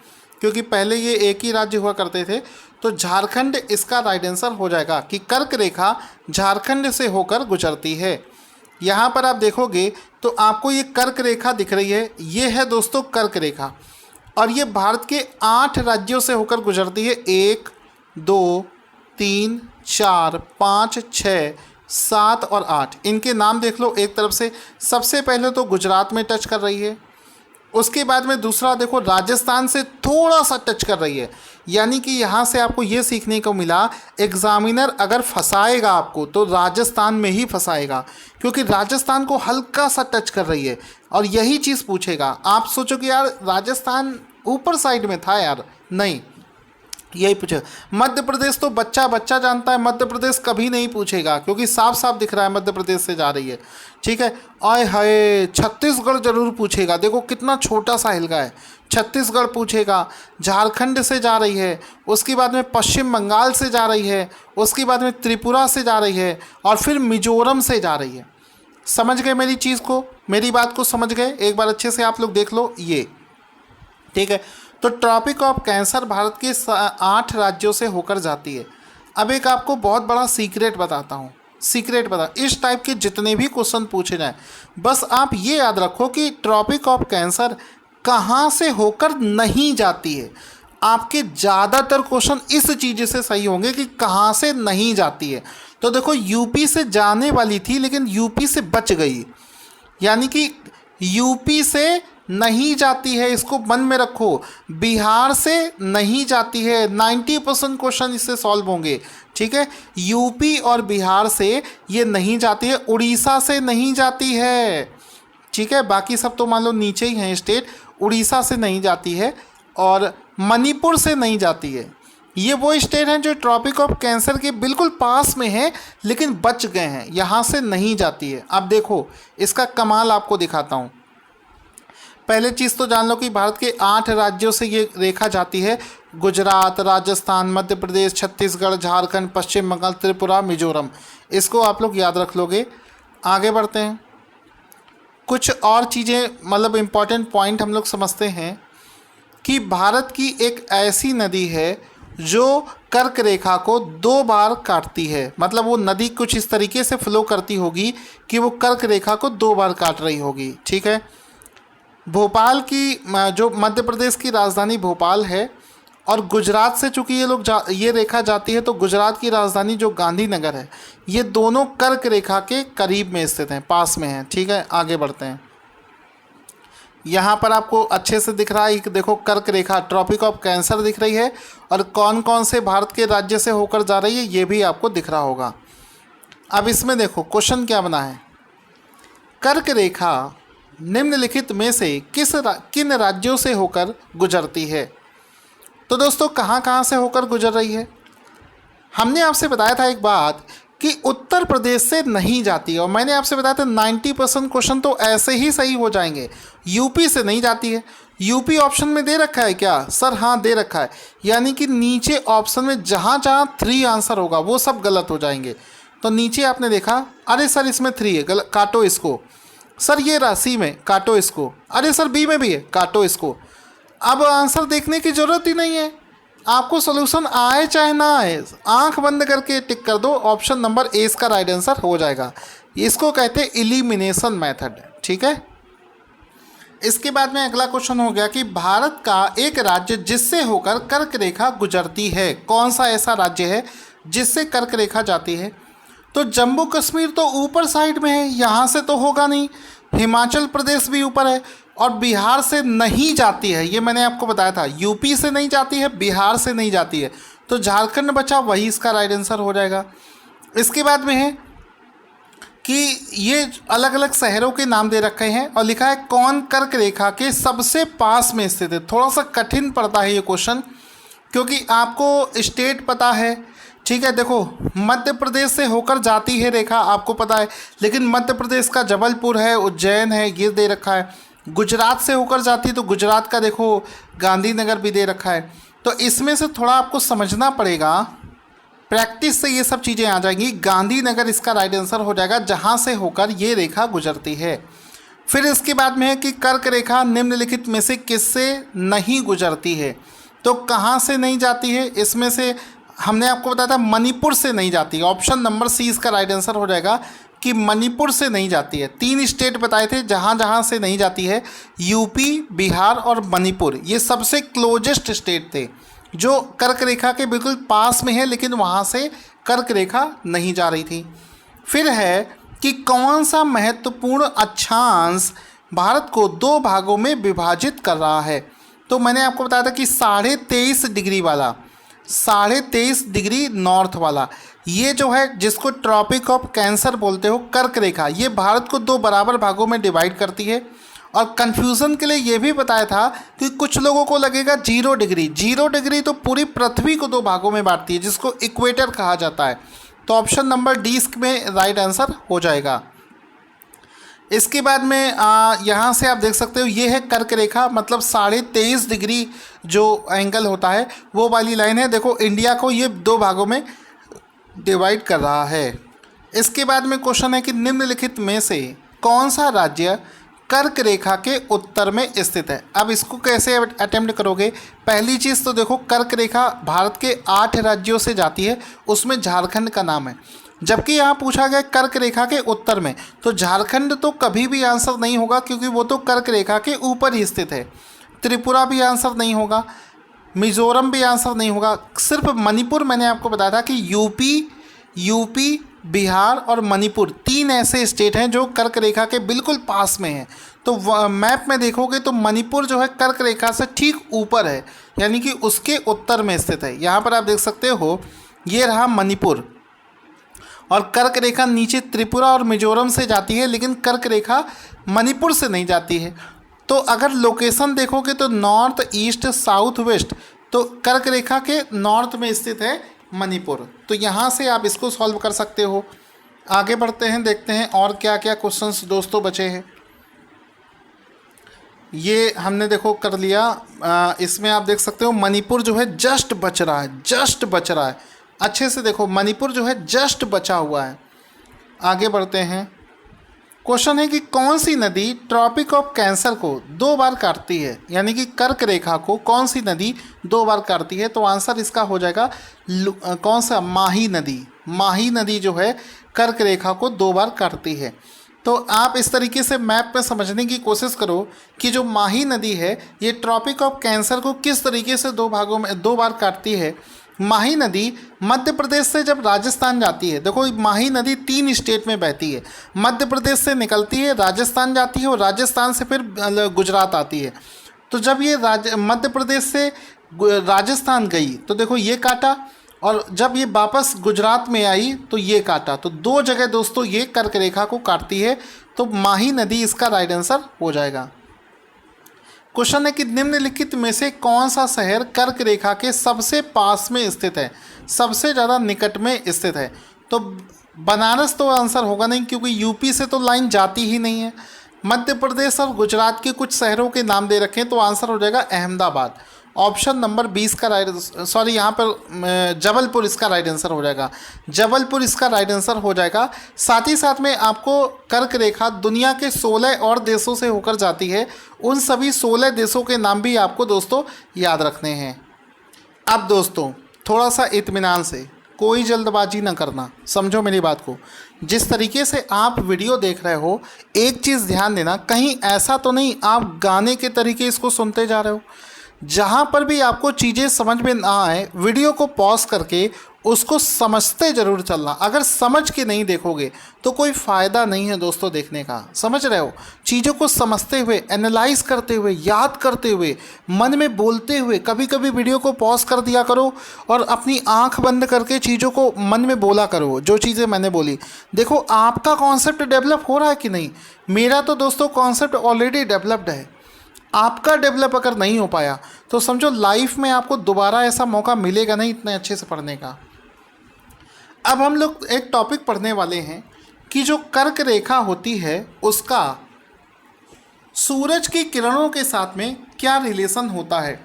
क्योंकि पहले ये एक ही राज्य हुआ करते थे। तो झारखंड इसका राइट आंसर हो जाएगा कि कर्क रेखा झारखंड से होकर गुजरती है। यहाँ पर आप देखोगे तो आपको ये कर्क रेखा दिख रही है, ये है दोस्तों कर्क रेखा, और ये भारत के 8 राज्यों से होकर गुजरती है। 1 2 3 4 5 6 7 और 8, इनके नाम देख लो एक तरफ से। सबसे पहले तो गुजरात में टच कर रही है, उसके बाद में दूसरा देखो राजस्थान से थोड़ा सा टच कर रही है। यानी कि यहाँ से आपको ये सीखने को मिला, एग्जामिनर अगर फंसाएगा आपको तो राजस्थान में ही फंसाएगा, क्योंकि राजस्थान को हल्का सा टच कर रही है और यही चीज़ पूछेगा। आप सोचो कि यार राजस्थान ऊपर साइड में था यार, नहीं, यही पूछे। मध्य प्रदेश तो बच्चा बच्चा जानता है, मध्य प्रदेश कभी नहीं पूछेगा क्योंकि साफ साफ दिख रहा है मध्य प्रदेश से जा रही है। ठीक है, आय हाय, छत्तीसगढ़ जरूर पूछेगा, देखो कितना छोटा सा हिलका है, छत्तीसगढ़ पूछेगा। झारखंड से जा रही है, उसके बाद में पश्चिम बंगाल से जा रही है, उसके बाद में त्रिपुरा से जा रही है और फिर मिजोरम से जा रही है। समझ गए मेरी चीज़ को, मेरी बात को समझ गए? एक बार अच्छे से आप लोग देख लो ये। ठीक है, तो ट्रॉपिक ऑफ कैंसर भारत के 8 राज्यों से होकर जाती है। अब एक आपको बहुत बड़ा सीक्रेट बताता हूँ, सीक्रेट बता, इस टाइप के जितने भी क्वेश्चन पूछे जाएं, बस आप ये याद रखो कि ट्रॉपिक ऑफ कैंसर कहाँ से होकर नहीं जाती है। आपके ज़्यादातर क्वेश्चन इस चीज़ से सही होंगे कि कहाँ से नहीं जाती है। तो देखो यूपी से जाने वाली थी लेकिन यूपी से बच गई, यानी कि यूपी से नहीं जाती है, इसको मन में रखो। बिहार से नहीं जाती है, 90% क्वेश्चन इससे सॉल्व होंगे। ठीक है, यूपी और बिहार से ये नहीं जाती है, उड़ीसा से नहीं जाती है। ठीक है, बाकी सब तो मान लो नीचे ही हैं स्टेट, उड़ीसा से नहीं जाती है और मणिपुर से नहीं जाती है। ये वो स्टेट हैं जो ट्रॉपिक ऑफ कैंसर के बिल्कुल पास में है लेकिन बच गए हैं, यहाँ से नहीं जाती है। अब देखो इसका कमाल आपको दिखाता हूँ। पहले चीज़ तो जान लो कि भारत के 8 राज्यों से ये रेखा जाती है, गुजरात, राजस्थान, मध्य प्रदेश, छत्तीसगढ़, झारखंड, पश्चिम बंगाल, त्रिपुरा, मिजोरम। इसको आप लोग याद रख लोगे। आगे बढ़ते हैं, कुछ और चीज़ें मतलब इम्पॉर्टेंट पॉइंट हम लोग समझते हैं कि भारत की एक ऐसी नदी है जो कर्क रेखा को 2 बार काटती है। मतलब वो नदी कुछ इस तरीके से फ्लो करती होगी कि वो कर्क रेखा को 2 बार काट रही होगी। ठीक है, भोपाल की जो मध्य प्रदेश की राजधानी भोपाल है और गुजरात से चूँकि ये रेखा जाती है तो गुजरात की राजधानी जो गांधीनगर है, ये दोनों कर्क रेखा के करीब में स्थित हैं, पास में हैं। ठीक है, आगे बढ़ते हैं। यहाँ पर आपको अच्छे से दिख रहा है कि देखो कर्क रेखा, ट्रॉपिक ऑफ कैंसर दिख रही है और कौन कौन से भारत के राज्य से होकर जा रही है ये भी आपको दिख रहा होगा। अब इसमें देखो क्वेश्चन क्या बना है, कर्क रेखा निम्नलिखित में से किन राज्यों से होकर गुजरती है। तो दोस्तों कहाँ कहाँ से होकर गुजर रही है, हमने आपसे बताया था एक बात कि उत्तर प्रदेश से नहीं जाती है, और मैंने आपसे बताया था 90% क्वेश्चन तो ऐसे ही सही हो जाएंगे। यूपी से नहीं जाती है, यूपी ऑप्शन में दे रखा है क्या सर? हाँ दे रखा है, यानी कि नीचे ऑप्शन में जहाँ जहाँ 3 आंसर होगा वो सब गलत हो जाएंगे। तो नीचे आपने देखा, अरे सर इसमें 3 है, गलत, काटो इसको। सर ये राशि में, काटो इसको। अरे सर बी में भी है, काटो इसको। अब आंसर देखने की ज़रूरत ही नहीं है, आपको सोल्यूशन आए चाहे ना आए, आंख बंद करके टिक कर दो, ऑप्शन नंबर ए इसका राइट आंसर हो जाएगा। इसको कहते हैं एलिमिनेशन मेथड। ठीक है, इसके बाद में अगला क्वेश्चन हो गया कि भारत का एक राज्य जिससे होकर कर्क रेखा गुजरती है, कौन सा ऐसा राज्य है जिससे कर्क रेखा जाती है? तो जम्मू कश्मीर तो ऊपर साइड में है, यहाँ से तो होगा नहीं। हिमाचल प्रदेश भी ऊपर है और बिहार से नहीं जाती है, ये मैंने आपको बताया था। यूपी से नहीं जाती है, बिहार से नहीं जाती है, तो झारखंड बचा, वही इसका राइट आंसर हो जाएगा। इसके बाद में है कि ये अलग अलग शहरों के नाम दे रखे हैं और लिखा है कौन कर्क रेखा के सबसे पास में स्थित है। थोड़ा सा कठिन पड़ता है ये क्वेश्चन, क्योंकि आपको स्टेट पता है, ठीक है। देखो मध्य प्रदेश से होकर जाती है रेखा, आपको पता है, लेकिन मध्य प्रदेश का जबलपुर है, उज्जैन है, ये दे रखा है। गुजरात से होकर जाती है तो गुजरात का देखो गांधीनगर भी दे रखा है। तो इसमें से थोड़ा आपको समझना पड़ेगा, प्रैक्टिस से ये सब चीज़ें आ जाएंगी। गांधीनगर इसका राइट आंसर हो जाएगा, जहाँ से होकर ये रेखा गुजरती है। फिर इसके बाद में है कि कर्क रेखा निम्नलिखित में से किससे नहीं गुजरती है? तो कहाँ से नहीं जाती है? इसमें से हमने आपको बताया था मणिपुर से नहीं जाती है। ऑप्शन नंबर सी इसका राइट आंसर हो जाएगा कि मणिपुर से नहीं जाती है। 3 स्टेट बताए थे जहाँ जहाँ से नहीं जाती है, यूपी, बिहार और मणिपुर। ये सबसे क्लोजेस्ट स्टेट थे जो कर्क रेखा के बिल्कुल पास में है, लेकिन वहाँ से कर्क रेखा नहीं जा रही थी। फिर है कि कौन सा महत्वपूर्ण अक्षांश भारत को 2 भागों में विभाजित कर रहा है? तो मैंने आपको बताया था कि 23.5 डिग्री वाला, 23.5 डिग्री नॉर्थ वाला, ये जो है जिसको ट्रॉपिक ऑफ कैंसर बोलते हो, कर्क रेखा, ये भारत को 2 बराबर भागों में डिवाइड करती है। और कन्फ्यूज़न के लिए ये भी बताया था कि कुछ लोगों को लगेगा 0 डिग्री, 0 डिग्री तो पूरी पृथ्वी को 2 भागों में बांटती है, जिसको इक्वेटर कहा जाता है। तो ऑप्शन नंबर डी इसमें राइट आंसर हो जाएगा। इसके बाद में यहाँ से आप देख सकते हो, ये है कर्क रेखा, मतलब 23.5 डिग्री जो एंगल होता है वो वाली लाइन है। देखो इंडिया को ये 2 भागों में डिवाइड कर रहा है। इसके बाद में क्वेश्चन है कि निम्नलिखित में से कौन सा राज्य कर्क रेखा के उत्तर में स्थित है? अब इसको कैसे अटेम्प्ट करोगे? पहली चीज़ तो देखो, कर्क रेखा भारत के 8 राज्यों से जाती है, उसमें झारखंड का नाम है। जबकि यहाँ पूछा गया कर्क रेखा के उत्तर में, तो झारखंड तो कभी भी आंसर नहीं होगा, क्योंकि वो तो कर्क रेखा के ऊपर ही स्थित है। त्रिपुरा भी आंसर नहीं होगा, मिजोरम भी आंसर नहीं होगा। सिर्फ मणिपुर मैंने आपको बताया था कि यूपी, बिहार और मणिपुर 3 ऐसे स्टेट हैं जो कर्क रेखा के बिल्कुल पास में हैं। तो मैप में देखोगे तो मणिपुर जो है कर्क रेखा से ठीक ऊपर है, यानी कि उसके उत्तर में स्थित है। यहाँ पर आप देख सकते हो, ये रहा मणिपुर, और कर्क रेखा नीचे त्रिपुरा और मिजोरम से जाती है, लेकिन कर्क रेखा मणिपुर से नहीं जाती है। तो अगर लोकेशन देखोगे तो नॉर्थ, ईस्ट, साउथ, वेस्ट, तो कर्क रेखा के नॉर्थ में स्थित है मणिपुर। तो यहाँ से आप इसको सॉल्व कर सकते हो। आगे बढ़ते हैं, देखते हैं और क्या क्या क्वेश्चंस दोस्तों बचे हैं। ये हमने देखो कर लिया। इसमें आप देख सकते हो मणिपुर जो है जस्ट बच रहा है, जस्ट बच रहा है। अच्छे से देखो, मणिपुर जो है जस्ट बचा हुआ है। आगे बढ़ते हैं। क्वेश्चन है कि कौन सी नदी ट्रॉपिक ऑफ कैंसर को 2 बार काटती है? यानी कि कर्क रेखा को कौन सी नदी 2 बार काटती है? तो आंसर इसका हो जाएगा कौन सा? माही नदी। माही नदी जो है कर्क रेखा को 2 बार काटती है। तो आप इस तरीके से मैप में समझने की कोशिश करो कि जो माही नदी है ये ट्रॉपिक ऑफ कैंसर को किस तरीके से 2 भागों में 2 बार काटती है। माही नदी मध्य प्रदेश से जब राजस्थान जाती है, देखो माही नदी 3 स्टेट में बहती है। मध्य प्रदेश से निकलती है, राजस्थान जाती है, और राजस्थान से फिर गुजरात आती है। तो जब ये मध्य प्रदेश से राजस्थान गई तो देखो ये काटा, और जब ये वापस गुजरात में आई तो ये काटा। तो 2 जगह दोस्तों ये कर्क रेखा को काटती है। तो माही नदी इसका राइट आंसर हो जाएगा। क्वेश्चन है कि निम्नलिखित में से कौन सा शहर कर्क रेखा के सबसे पास में स्थित है, सबसे ज़्यादा निकट में स्थित है? तो बनारस तो आंसर होगा नहीं, क्योंकि यूपी से तो लाइन जाती ही नहीं है। मध्य प्रदेश और गुजरात के कुछ शहरों के नाम दे रखे हैं, तो आंसर हो जाएगा अहमदाबाद। ऑप्शन नंबर 20 का यहाँ पर जबलपुर इसका राइट आंसर हो जाएगा। जबलपुर इसका राइट आंसर हो जाएगा। साथ ही साथ में आपको कर्क रेखा दुनिया के 16 और देशों से होकर जाती है। उन सभी 16 देशों के नाम भी आपको दोस्तों याद रखने हैं। अब दोस्तों थोड़ा सा इत्मीनान से कोई जल्दबाजी ना करना, समझो मेरी बात को। जिस तरीके से आप वीडियो देख रहे हो, एक चीज़ ध्यान देना, कहीं ऐसा तो नहीं आप गाने के तरीके इसको सुनते जा रहे हो। जहाँ पर भी आपको चीज़ें समझ में ना आए, वीडियो को पॉज करके उसको समझते ज़रूर चलना। अगर समझ के नहीं देखोगे तो कोई फ़ायदा नहीं है दोस्तों देखने का, समझ रहे हो। चीज़ों को समझते हुए, एनालाइज करते हुए, याद करते हुए, मन में बोलते हुए, कभी कभी वीडियो को पॉज कर दिया करो और अपनी आंख बंद करके चीज़ों को मन में बोला करो, जो चीज़ें मैंने बोली। देखो आपका कॉन्सेप्ट डेवलप हो रहा है कि नहीं। मेरा तो दोस्तों कॉन्सेप्ट ऑलरेडी डेवलप्ड है। आपका डेवलप अगर नहीं हो पाया तो समझो लाइफ में आपको दोबारा ऐसा मौका मिलेगा नहीं इतने अच्छे से पढ़ने का। अब हम लोग एक टॉपिक पढ़ने वाले हैं कि जो कर्क रेखा होती है उसका सूरज की किरणों के साथ में क्या रिलेशन होता है।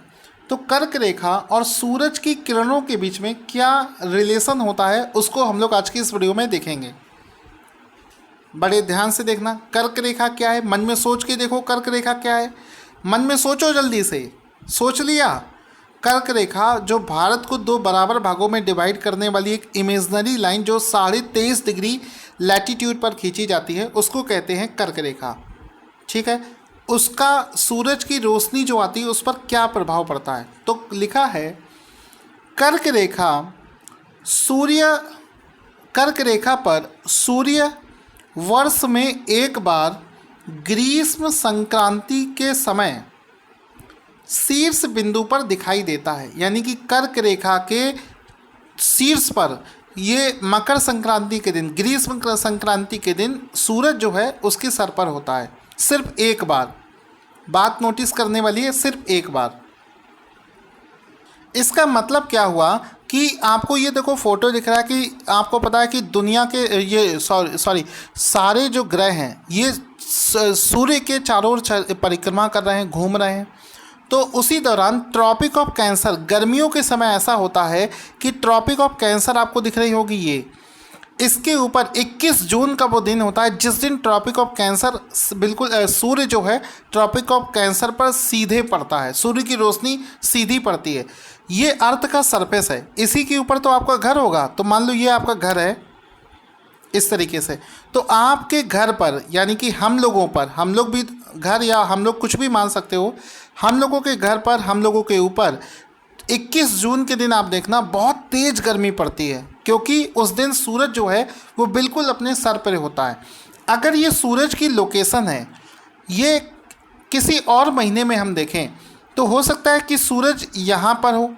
तो कर्क रेखा और सूरज की किरणों के बीच में क्या रिलेशन होता है उसको हम लोग आज की इस वीडियो में देखेंगे। बड़े ध्यान से देखना। कर्क रेखा क्या है, मन में सोच के देखो कर्क रेखा क्या है। मन में सोचो, जल्दी से सोच लिया। कर्क रेखा जो भारत को दो बराबर भागों में डिवाइड करने वाली एक इमेजनरी लाइन जो 23.5 डिग्री लैटिट्यूड पर खींची जाती है उसको कहते हैं कर्क रेखा। ठीक है, उसका सूरज की रोशनी जो आती है उस पर क्या प्रभाव पड़ता है। तो लिखा है कर्क रेखा कर्क रेखा पर सूर्य वर्ष में एक बार ग्रीष्म संक्रांति के समय शीर्ष बिंदु पर दिखाई देता है। यानी कि कर्क रेखा के शीर्ष पर ये मकर संक्रांति के दिन, ग्रीष्म संक्रांति के दिन सूरज जो है उसके सर पर होता है, सिर्फ एक बार। बात नोटिस करने वाली है, सिर्फ एक बार। इसका मतलब क्या हुआ कि आपको ये देखो फोटो दिख रहा है कि आपको पता है कि दुनिया के ये सारे जो ग्रह हैं ये सूर्य के चारों ओर परिक्रमा कर रहे हैं, घूम रहे हैं। तो उसी दौरान ट्रॉपिक ऑफ कैंसर, गर्मियों के समय ऐसा होता है कि ट्रॉपिक ऑफ कैंसर आपको दिख रही होगी ये, इसके ऊपर 21 जून का वो दिन होता है जिस दिन ट्रॉपिक ऑफ कैंसर बिल्कुल सूर्य जो है ट्रॉपिक ऑफ कैंसर पर सीधे पड़ता है, सूर्य की रोशनी सीधी पड़ती है। ये अर्थ का सरफेस है, इसी के ऊपर तो आपका घर होगा। तो मान लो ये आपका घर है इस तरीके से, तो आपके घर पर यानी कि हम लोगों पर, हम लोग भी घर या हम लोग कुछ भी मान सकते हो, हम लोगों के घर पर, हम लोगों के ऊपर 21 जून के दिन आप देखना बहुत तेज़ गर्मी पड़ती है, क्योंकि उस दिन सूरज जो है वो बिल्कुल अपने सर पर होता है। अगर ये सूरज की लोकेशन है, ये किसी और महीने में हम देखें तो हो सकता है कि सूरज यहाँ पर हो,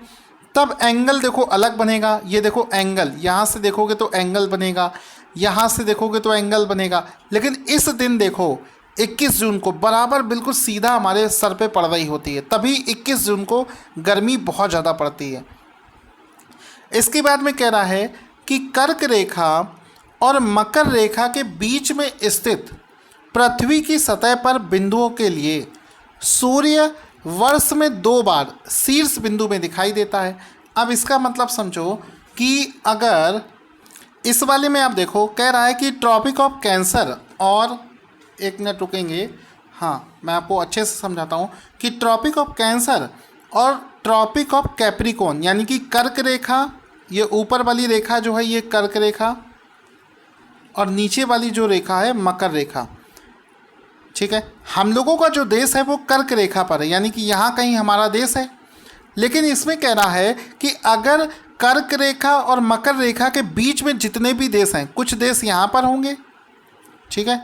तब एंगल देखो अलग बनेगा। ये देखो एंगल, यहाँ से देखोगे तो एंगल बनेगा, यहाँ से देखोगे तो एंगल बनेगा। लेकिन इस दिन देखो 21 जून को बराबर बिल्कुल सीधा हमारे सर पे पड़ रही होती है, तभी 21 जून को गर्मी बहुत ज़्यादा पड़ती है। इसके बाद में कह रहा है कि कर्क रेखा और मकर रेखा के बीच में स्थित पृथ्वी की सतह पर बिंदुओं के लिए सूर्य वर्ष में 2 बार शीर्ष बिंदु में दिखाई देता है। अब इसका मतलब समझो कि अगर इस वाले में आप देखो, कह रहा है कि ट्रॉपिक ऑफ कैंसर और, एक मिनट रुकेंगे, हाँ मैं आपको अच्छे से समझाता हूँ कि ट्रॉपिक ऑफ कैंसर और ट्रॉपिक ऑफ कैप्रिकॉर्न यानी कि कर्क रेखा, ये ऊपर वाली रेखा जो है ये कर्क रेखा और नीचे वाली जो रेखा है मकर रेखा। ठीक है, हम लोगों का जो देश है वो कर्क रेखा पर है, यानी कि यहाँ कहीं हमारा देश है। लेकिन इसमें कह रहा है कि अगर कर्क रेखा और मकर रेखा के बीच में जितने भी देश हैं, कुछ देश यहाँ पर होंगे, ठीक है,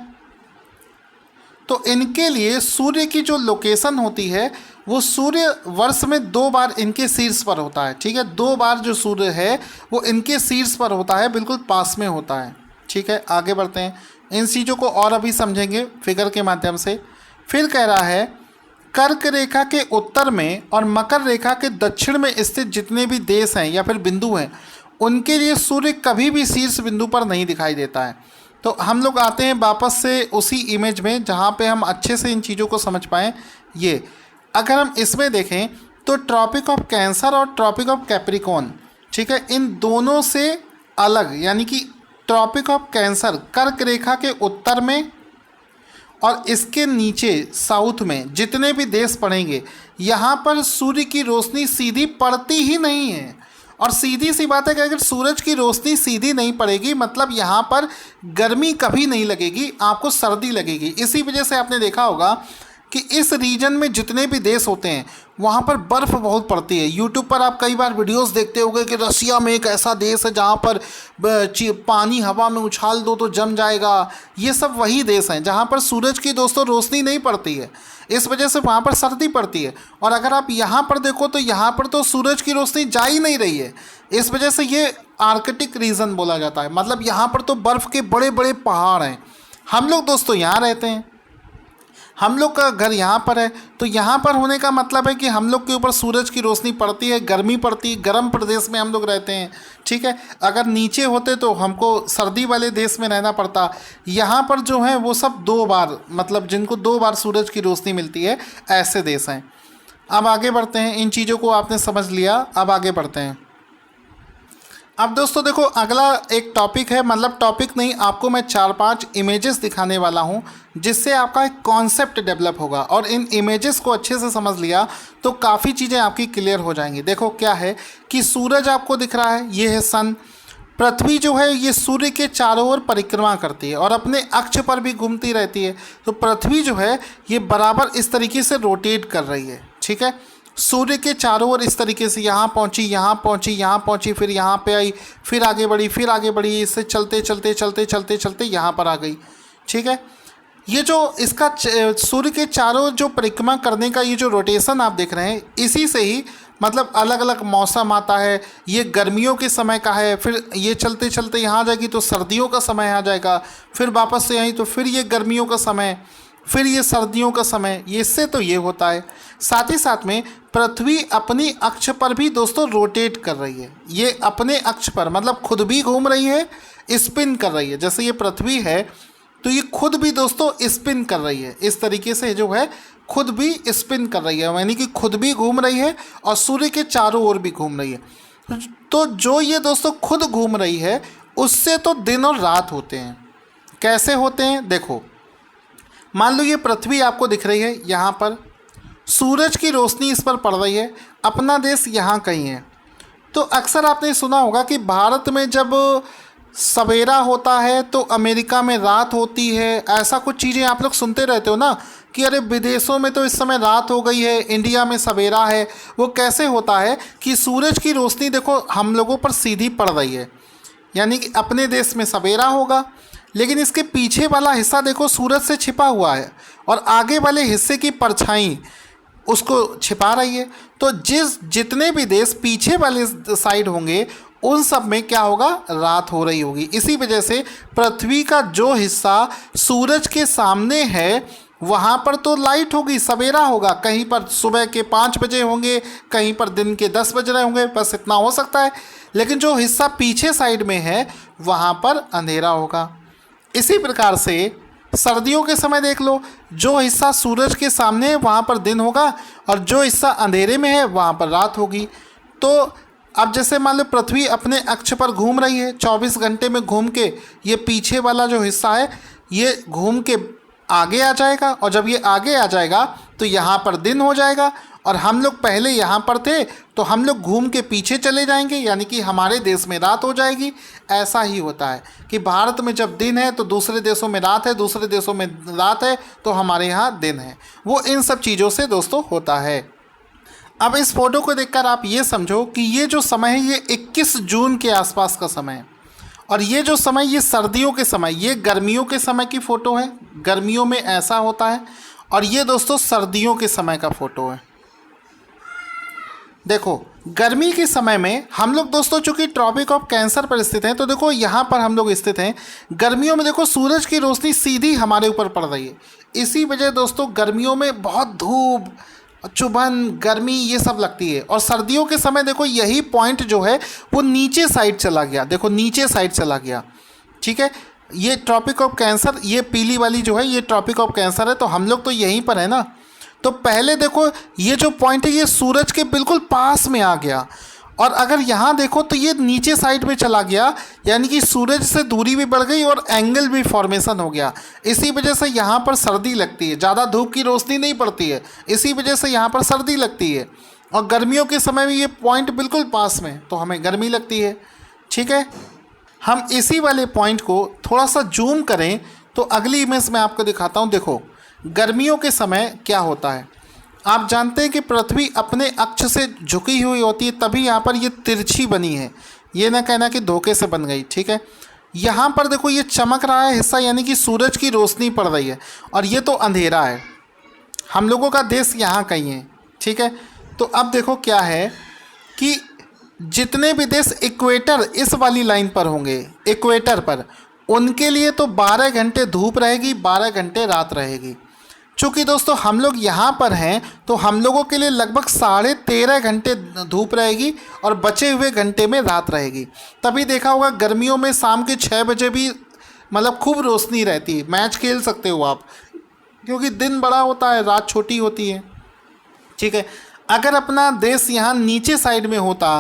तो इनके लिए सूर्य की जो लोकेशन होती है वो सूर्य वर्ष में 2 बार इनके शीर्ष पर होता है। ठीक है, 2 बार जो सूर्य है वो इनके शीर्ष पर होता है, बिल्कुल पास में होता है। ठीक है, आगे बढ़ते हैं, इन चीज़ों को और अभी समझेंगे फिगर के माध्यम से। फिर कह रहा है कर्क रेखा के उत्तर में और मकर रेखा के दक्षिण में स्थित जितने भी देश हैं या फिर बिंदु हैं उनके लिए सूर्य कभी भी शीर्ष बिंदु पर नहीं दिखाई देता है। तो हम लोग आते हैं वापस से उसी इमेज में जहाँ पे हम अच्छे से इन चीज़ों को समझ पाएँ। ये अगर हम इसमें देखें तो ट्रॉपिक ऑफ कैंसर और ट्रॉपिक ऑफ कैप्रिकॉर्न, ठीक है, इन दोनों से अलग, यानी कि ट्रॉपिक ऑफ कैंसर कर्क रेखा के उत्तर में और इसके नीचे साउथ में जितने भी देश पड़ेंगे यहाँ पर सूर्य की रोशनी सीधी पड़ती ही नहीं है और सीधी सी बात है कि अगर सूरज की रोशनी सीधी नहीं पड़ेगी मतलब यहाँ पर गर्मी कभी नहीं लगेगी, आपको सर्दी लगेगी। इसी वजह से आपने देखा होगा कि इस रीजन में जितने भी देश होते हैं वहाँ पर बर्फ़ बहुत पड़ती है। यूट्यूब पर आप कई बार वीडियोस देखते होंगे कि रसिया में एक ऐसा देश है जहाँ पर पानी हवा में उछाल दो तो जम जाएगा। ये सब वही देश हैं जहाँ पर सूरज की दोस्तों रोशनी नहीं पड़ती है, इस वजह से वहाँ पर सर्दी पड़ती है। और अगर आप यहाँ पर देखो तो यहाँ पर तो सूरज की रोशनी जा ही नहीं रही है, इस वजह से ये आर्कटिक रीजन बोला जाता है। मतलब यहाँ पर तो बर्फ़ के बड़े बड़े पहाड़ हैं। हम लोग दोस्तों यहाँ रहते हैं, हम लोग का घर यहाँ पर है, तो यहाँ पर होने का मतलब है कि हम लोग के ऊपर सूरज की रोशनी पड़ती है, गर्मी पड़ती है, गर्म प्रदेश में हम लोग रहते हैं। ठीक है, अगर नीचे होते तो हमको सर्दी वाले देश में रहना पड़ता। यहाँ पर जो है वो सब 2 बार, मतलब जिनको 2 बार सूरज की रोशनी मिलती है, ऐसे देश हैं। अब आगे बढ़ते हैं, इन चीज़ों को आपने समझ लिया, अब आगे बढ़ते हैं। अब दोस्तों देखो अगला एक टॉपिक है, मतलब टॉपिक नहीं, आपको मैं 4-5 इमेजेस दिखाने वाला हूं जिससे आपका एक कॉन्सेप्ट डेवलप होगा। और इन इमेजेस को अच्छे से समझ लिया तो काफ़ी चीज़ें आपकी क्लियर हो जाएंगी। देखो क्या है कि सूरज आपको दिख रहा है, ये है सन। पृथ्वी जो है ये सूर्य के चारों ओर परिक्रमा करती है और अपने अक्ष पर भी घूमती रहती है। तो पृथ्वी जो है ये बराबर इस तरीके से रोटेट कर रही है। ठीक है, सूर्य के चारों ओर इस तरीके से यहाँ पहुँची, यहाँ पहुँची, यहाँ पहुँची, फिर यहाँ पे आई, फिर आगे बढ़ी, फिर आगे बढ़ी, इससे चलते चलते चलते चलते चलते यहाँ पर आ गई। ठीक है, ये जो इसका सूर्य के चारों जो परिक्रमा करने का ये जो रोटेशन आप देख रहे हैं, इसी से ही मतलब अलग अलग मौसम आता है। ये गर्मियों के समय का है, फिर ये चलते चलते यहाँ आ जाएगी तो सर्दियों का समय आ जाएगा, फिर वापस से आई तो फिर ये गर्मियों का समय, फिर ये सर्दियों का समय, ये इससे तो ये होता है। साथ ही साथ में पृथ्वी अपनी अक्ष पर भी दोस्तों रोटेट कर रही है। ये अपने अक्ष पर मतलब खुद भी घूम रही है, स्पिन कर रही है। जैसे ये पृथ्वी है तो ये खुद भी दोस्तों स्पिन कर रही है, इस तरीके से जो है खुद भी स्पिन कर रही है, यानी कि खुद भी घूम रही है और सूर्य के चारों ओर भी घूम रही है। तो जो ये दोस्तों खुद घूम रही है उससे तो दिन और रात होते हैं। कैसे होते हैं देखो, मान लो ये पृथ्वी आपको दिख रही है, यहाँ पर सूरज की रोशनी इस पर पड़ रही है, अपना देश यहाँ कहीं है। तो अक्सर आपने सुना होगा कि भारत में जब सवेरा होता है तो अमेरिका में रात होती है, ऐसा कुछ चीज़ें आप लोग सुनते रहते हो ना कि अरे विदेशों में तो इस समय रात हो गई है, इंडिया में सवेरा है। वो कैसे होता है कि सूरज की रोशनी देखो हम लोगों पर सीधी पड़ रही है, यानी कि अपने देश में सवेरा होगा, लेकिन इसके पीछे वाला हिस्सा देखो सूरज से छिपा हुआ है और आगे वाले हिस्से की परछाई उसको छिपा रही है। तो जितने भी देश पीछे वाले साइड होंगे उन सब में क्या होगा, रात हो रही होगी। इसी वजह से पृथ्वी का जो हिस्सा सूरज के सामने है वहाँ पर तो लाइट होगी, सवेरा होगा। कहीं पर सुबह के 5 बजे होंगे, कहीं पर दिन के 10 बज रहे होंगे, बस इतना हो सकता है। लेकिन जो हिस्सा पीछे साइड में है वहाँ पर अंधेरा होगा। इसी प्रकार से सर्दियों के समय देख लो, जो हिस्सा सूरज के सामने है वहाँ पर दिन होगा और जो हिस्सा अंधेरे में है वहाँ पर रात होगी। तो अब जैसे मान लो पृथ्वी अपने अक्ष पर घूम रही है, 24 घंटे में घूम के ये पीछे वाला जो हिस्सा है ये घूम के आगे आ जाएगा, और जब ये आगे आ जाएगा तो यहाँ पर दिन हो जाएगा। और हम लोग पहले यहाँ पर थे तो हम लोग घूम के पीछे चले जाएंगे, यानी कि हमारे देश में रात हो जाएगी। ऐसा ही होता है कि भारत में जब दिन है तो दूसरे देशों में रात है, दूसरे देशों में रात है तो हमारे यहाँ दिन है। वो इन सब चीज़ों से दोस्तों होता है। अब इस फोटो को देखकर आप ये समझो कि ये जो समय है ये 21 जून के आसपास का समय है, और ये जो समय ये सर्दियों के समय, ये गर्मियों के समय की फ़ोटो है, गर्मियों में ऐसा होता है। और ये दोस्तों सर्दियों के समय का फ़ोटो है। देखो गर्मी के समय में हम लोग दोस्तों चूँकि ट्रॉपिक ऑफ कैंसर पर स्थित हैं, तो देखो यहाँ पर हम लोग स्थित हैं। गर्मियों में देखो सूरज की रोशनी सीधी हमारे ऊपर पड़ रही है, इसी वजह दोस्तों गर्मियों में बहुत धूप, चुभन, गर्मी ये सब लगती है। और सर्दियों के समय देखो यही पॉइंट जो है वो नीचे साइड चला गया, देखो नीचे साइड चला गया। ठीक है, ये ट्रॉपिक ऑफ कैंसर, ये पीली वाली जो है ये ट्रॉपिक ऑफ कैंसर है, तो हम लोग तो यहीं पर है ना। तो पहले देखो ये जो पॉइंट है ये सूरज के बिल्कुल पास में आ गया, और अगर यहाँ देखो तो ये नीचे साइड में चला गया, यानी कि सूरज से दूरी भी बढ़ गई और एंगल भी फॉर्मेशन हो गया। इसी वजह से यहाँ पर सर्दी लगती है, ज़्यादा धूप की रोशनी नहीं पड़ती है, इसी वजह से यहाँ पर सर्दी लगती है। और गर्मियों के समय में ये पॉइंट बिल्कुल पास में, तो हमें गर्मी लगती है। ठीक है, हम इसी वाले पॉइंट को थोड़ा सा जूम करें तो अगली इमेज में आपको दिखाता हूँ। देखो गर्मियों के समय क्या होता है, आप जानते हैं कि पृथ्वी अपने अक्ष से झुकी हुई होती है, तभी यहाँ पर ये तिरछी बनी है, ये ना कहना कि धोखे से बन गई। ठीक है, यहाँ पर देखो ये चमक रहा है हिस्सा, यानी कि सूरज की रोशनी पड़ रही है, और ये तो अंधेरा है। हम लोगों का देश यहाँ कहीं है। ठीक है, तो अब देखो क्या है कि जितने भी देश इक्वेटर इस वाली लाइन पर होंगे, इक्वेटर पर, उनके लिए तो 12 घंटे धूप रहेगी, 12 घंटे रात रहेगी। चूँकि दोस्तों हम लोग यहाँ पर हैं तो हम लोगों के लिए लगभग 13.5 घंटे धूप रहेगी और बचे हुए घंटे में रात रहेगी। तभी देखा होगा गर्मियों में शाम के 6 बजे भी मतलब खूब रोशनी रहती है, मैच खेल सकते हो आप, क्योंकि दिन बड़ा होता है, रात छोटी होती है। ठीक है, अगर अपना देश यहाँ नीचे साइड में होता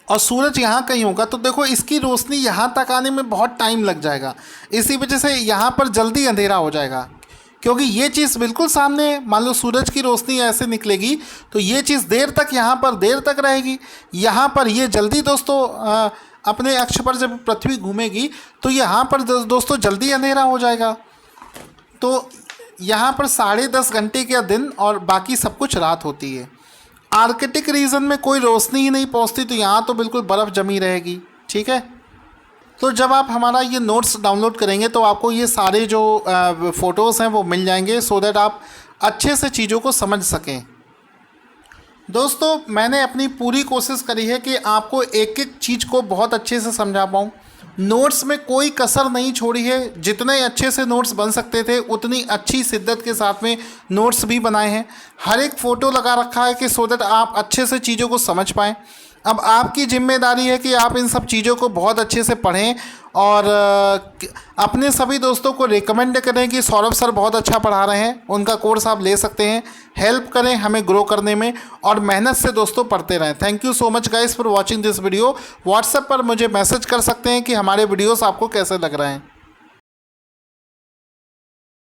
और सूरज यहाँ कहीं होगा तो देखो इसकी रोशनी यहाँ तक आने में बहुत टाइम लग जाएगा। इसी वजह से यहाँ पर जल्दी अंधेरा हो जाएगा, क्योंकि ये चीज़ बिल्कुल सामने है। मान लो सूरज की रोशनी ऐसे निकलेगी तो ये चीज़ देर तक यहाँ पर देर तक रहेगी। यहाँ पर ये जल्दी दोस्तों अपने अक्ष पर जब पृथ्वी घूमेगी तो यहाँ पर दोस्तों जल्दी अंधेरा हो जाएगा। तो यहाँ पर 10.5 घंटे का दिन और बाकी सब कुछ रात होती है। आर्कटिक रीजन में कोई रोशनी ही नहीं पहुँचती, तो यहाँ तो बिल्कुल बर्फ़ जमी रहेगी। ठीक है, तो जब आप हमारा ये नोट्स डाउनलोड करेंगे तो आपको ये सारे जो फ़ोटोज़ हैं वो मिल जाएंगे, सो दैट आप अच्छे से चीज़ों को समझ सकें। दोस्तों मैंने अपनी पूरी कोशिश करी है कि आपको एक एक चीज़ को बहुत अच्छे से समझा पाऊँ। नोट्स में कोई कसर नहीं छोड़ी है, जितने अच्छे से नोट्स बन सकते थे उतनी अच्छी शिद्दत के साथ में नोट्स भी बनाए हैं। हर एक फ़ोटो लगा रखा है कि सो दैट आप अच्छे से चीज़ों को समझ पाएँ। अब आपकी जिम्मेदारी है कि आप इन सब चीज़ों को बहुत अच्छे से पढ़ें और अपने सभी दोस्तों को रिकमेंड करें कि सौरभ सर बहुत अच्छा पढ़ा रहे हैं, उनका कोर्स आप ले सकते हैं। हेल्प करें हमें ग्रो करने में और मेहनत से दोस्तों पढ़ते रहें। Thank you so much guys for watching this video. WhatsApp पर मुझे मैसेज कर सकते हैं कि हमारे वीडियोस आपको कैसे लग रहे हैं।